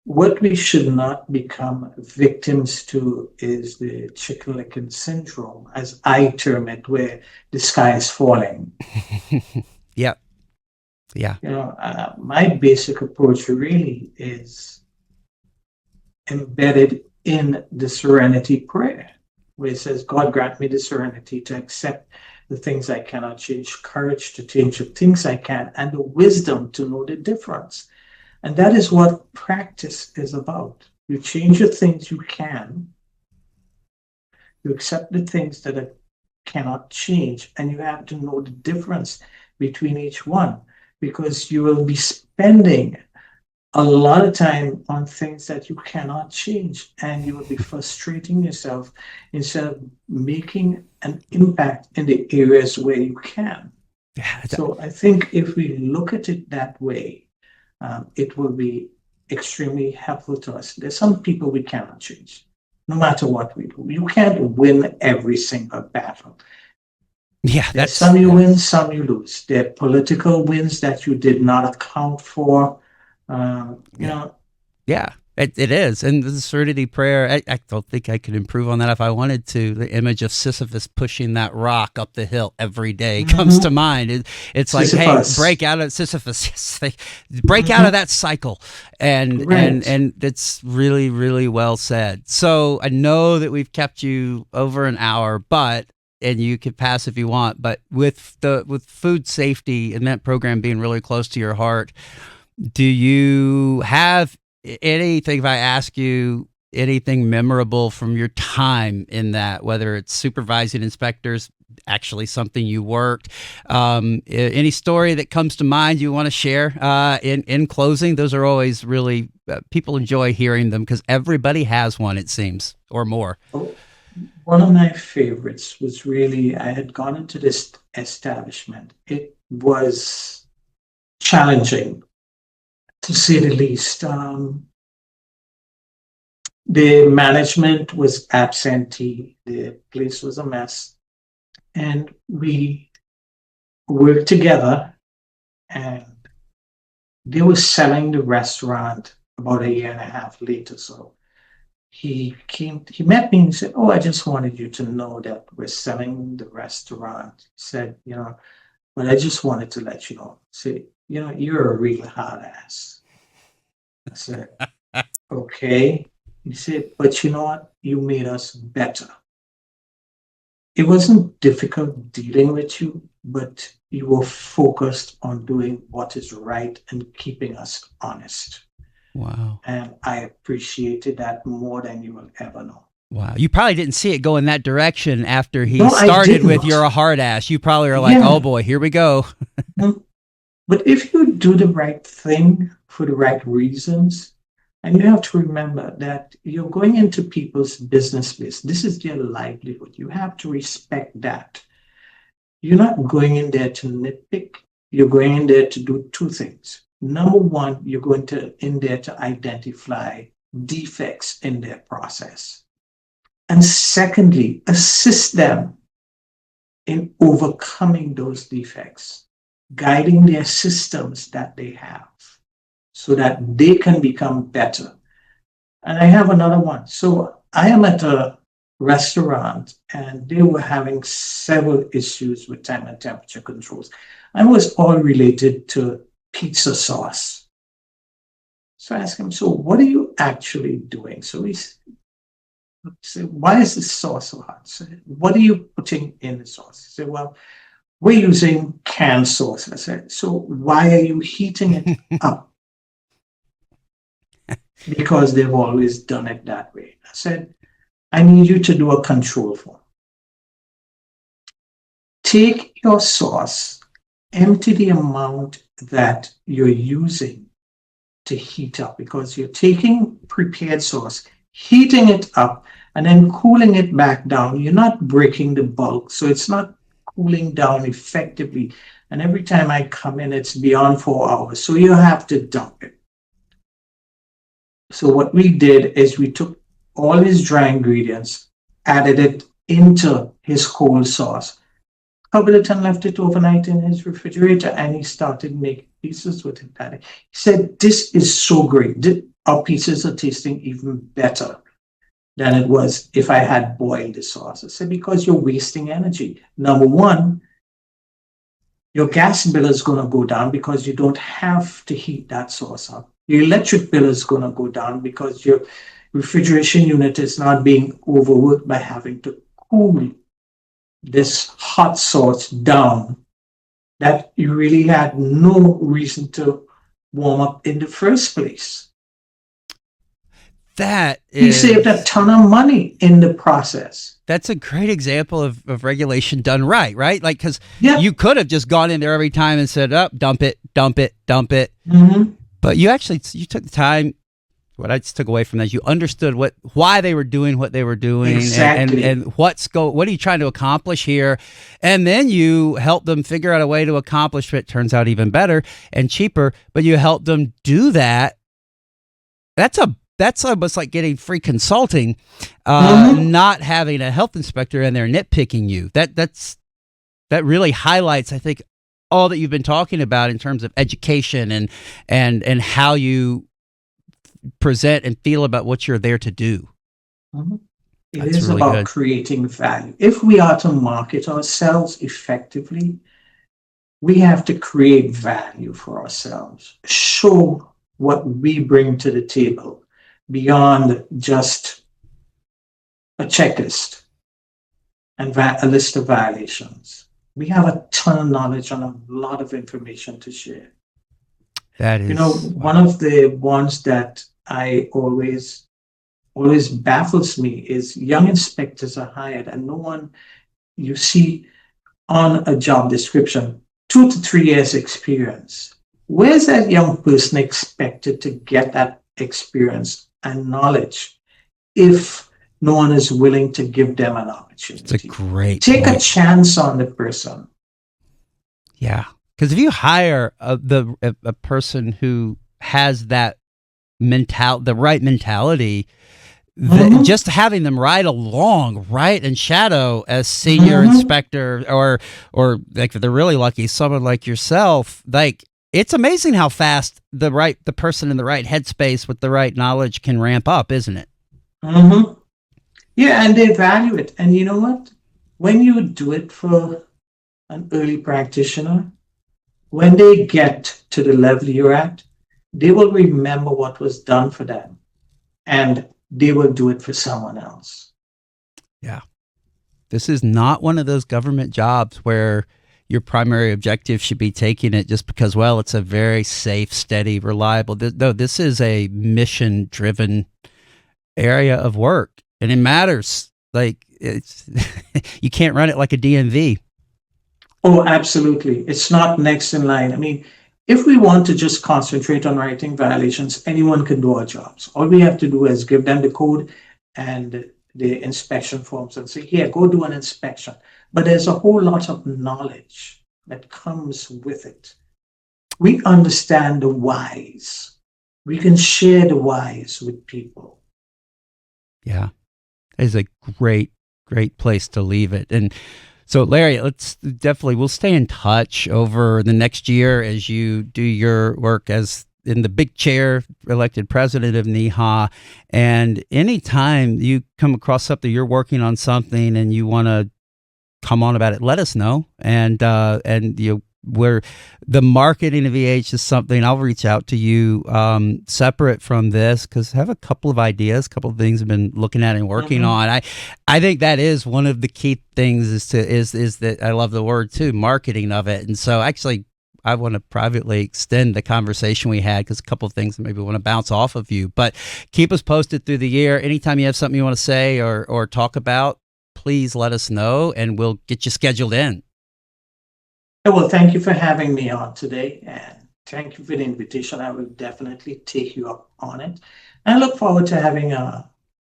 What we should not become victims to is the chicken licking syndrome, as I term it, where the sky is falling. Yep. Yeah. My basic approach really is embedded in the serenity prayer, where it says, God grant me the serenity to accept the things I cannot change, courage to change the things I can, and the wisdom to know the difference. And that is what practice is about. You change the things you can, you accept the things that cannot change, and you have to know the difference between each one, because you will be spending a lot of time on things that you cannot change, and you will be frustrating yourself instead of making an impact in the areas where you can. Yeah. So I think if we look at it that way, it will be extremely helpful to us. There's some people we cannot change, no matter what we do. You can't win every single battle. Yeah, There's some you win, some you lose. There are political wins that you did not account for. Yeah, it is. And the serenity prayer, I don't think I could improve on that if I wanted to. The image of Sisyphus pushing that rock up the hill every day comes to mind. It's like, Sisyphus. Hey, break out of Sisyphus, break out of that cycle. And it's really, really well said. So I know that we've kept you over an hour, and you could pass if you want, but with food safety and that program being really close to your heart, do you have anything, if I ask you anything memorable from your time in that, whether it's supervising inspectors, actually something you worked, any story that comes to mind you want to share in closing? Those are always really, people enjoy hearing them because everybody has one, it seems, or more. One of my favorites was really, I had gone into this establishment. It was challenging, to say the least. The management was absentee. The place was a mess. And we worked together, and they were selling the restaurant about a year and a half later. So he met me and said, "Oh, I just wanted you to know that we're selling the restaurant." He said, "But I just wanted to let you know. Say, you're a real hard ass." I said, "Okay." He said, "But you know what? You made us better. It wasn't difficult dealing with you, but you were focused on doing what is right and keeping us honest." Wow. And I appreciated that more than you will ever know. Wow. You probably didn't see it go in that direction after he No, I started with didn't. "You're a hard ass." You probably are like, Yeah. oh boy, here we go. But if you do the right thing for the right reasons, and you have to remember that you're going into people's business space, this is their livelihood. You have to respect that. You're not going in there to nitpick. You're going in there to do two things. Number one, you're going to in there to identify defects in their process. And secondly, assist them in overcoming those defects, guiding their systems that they have so that they can become better. And I have another one. So I am at a restaurant and they were having several issues with time and temperature controls. And it was all related to pizza sauce. So I asked him, so what are you actually doing? So he said, why is this sauce so hot? So what are you putting in the sauce? He said, well, we're using canned sauce. I said, so why are you heating it up? Because they've always done it that way. I said, I need you to do a control form. Take your sauce, empty the amount that you're using to heat up, because you're taking prepared sauce, heating it up, and then cooling it back down. You're not breaking the bulk, so it's not cooling down effectively. And every time I come in, it's beyond 4 hours, so you have to dump it. So what we did is we took all his dry ingredients, added it into his cold sauce, covered it and left it overnight in his refrigerator, and he started making pizzas with it. He said, this is so great. Our pizzas are tasting even better than it was if I had boiled the sauce. I said, because you're wasting energy. Number one, your gas bill is going to go down because you don't have to heat that sauce up. Your electric bill is going to go down because your refrigeration unit is not being overworked by having to cool this hot sauce down that you really had no reason to warm up in the first place. He saved a ton of money in the process. That's a great example of regulation done right? Like, because you could have just gone in there every time and said, oh, dump it. Mm-hmm. But you took the time. What I just took away from that, you understood why they were doing what they were doing, exactly. and what are you trying to accomplish here, and then you help them figure out a way to accomplish it. Turns out even better and cheaper, but you help them do that. That's almost like getting free consulting, not having a health inspector in there nitpicking you. That really highlights, I think, all that you've been talking about in terms of education and how you present and feel about what you're there to do. Mm-hmm. It is really about creating value. If we are to market ourselves effectively, we have to create value for ourselves, show what we bring to the table beyond just a checklist and a list of violations. We have a ton of knowledge and a lot of information to share. That is, one of the ones that I always baffles me is young inspectors are hired and no one you see on a job description, 2 to 3 years experience. Where's that young person expected to get that experience and knowledge if no one is willing to give them an opportunity? It's a great Take a chance on the person. Yeah. Because if you hire a person who has that the right mentality, just having them ride along, right, and shadow as senior inspector, or like if they're really lucky, someone like yourself, like it's amazing how fast the person in the right headspace with the right knowledge can ramp up, isn't it? Mm-hmm. Yeah, and they value it. And you know what? When you do it for an early practitioner, when they get to the level you're at, they will remember what was done for them and they will do it for someone else. Yeah. This is not one of those government jobs where your primary objective should be taking it just because, well, it's a very safe, steady, reliable. No, this is a mission-driven area of work. and it matters. Like it's you can't run it like a DMV. Oh, absolutely. It's not next in line. I mean, if we want to just concentrate on writing violations, anyone can do our jobs. All we have to do is give them the code and the inspection forms and say, here, go do an inspection. But there's a whole lot of knowledge that comes with it. We understand the whys. We can share the whys with people. Yeah, it's a great place to leave it. And so, Larry, we'll stay in touch over the next year as you do your work as in the big chair, elected president of NEHA. And anytime you come across something, you're working on something and you want to come on about it, let us know. And where the marketing of EH is something, I'll reach out to you separate from this, because I have a couple of ideas, a couple of things I've been looking at and working on. I think that is one of the key things is that I love the word too, marketing of it. And so actually I want to privately extend the conversation we had, because a couple of things that maybe want to bounce off of you, but keep us posted through the year. Anytime you have something you want to say or talk about, please let us know and we'll get you scheduled in. Well, thank you for having me on today, and thank you for the invitation. I will definitely take you up on it. I look forward to having an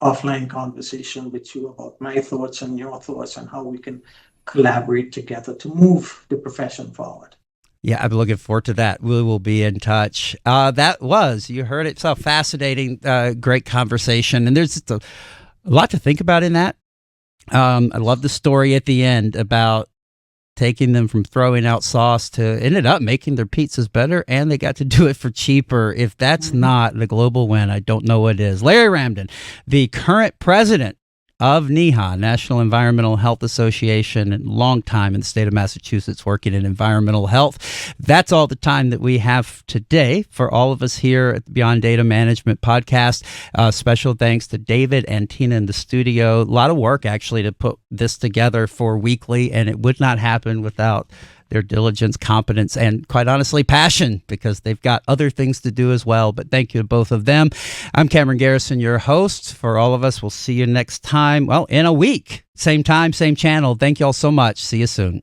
offline conversation with you about my thoughts and your thoughts and how we can collaborate together to move the profession forward. Yeah, I'm looking forward to that. We will be in touch. You heard it, so fascinating, great conversation. And there's just a lot to think about in that. I love the story at the end about taking them from throwing out sauce to ended up making their pizzas better, and they got to do it for cheaper. If that's not the global win, I don't know what is. Larry Ramdin, the current president of NEHA, National Environmental Health Association, and long time in the state of Massachusetts working in environmental health. That's all the time that we have today for all of us here at the Beyond Data Management podcast. Special thanks to David and Tina in the studio. A lot of work actually to put this together for weekly, and it would not happen without their diligence, competence, and quite honestly, passion, because they've got other things to do as well. But thank you to both of them. I'm Cameron Garrison, your host. For all of us, we'll see you next time. Well, in a week. Same time, same channel. Thank you all so much. See you soon.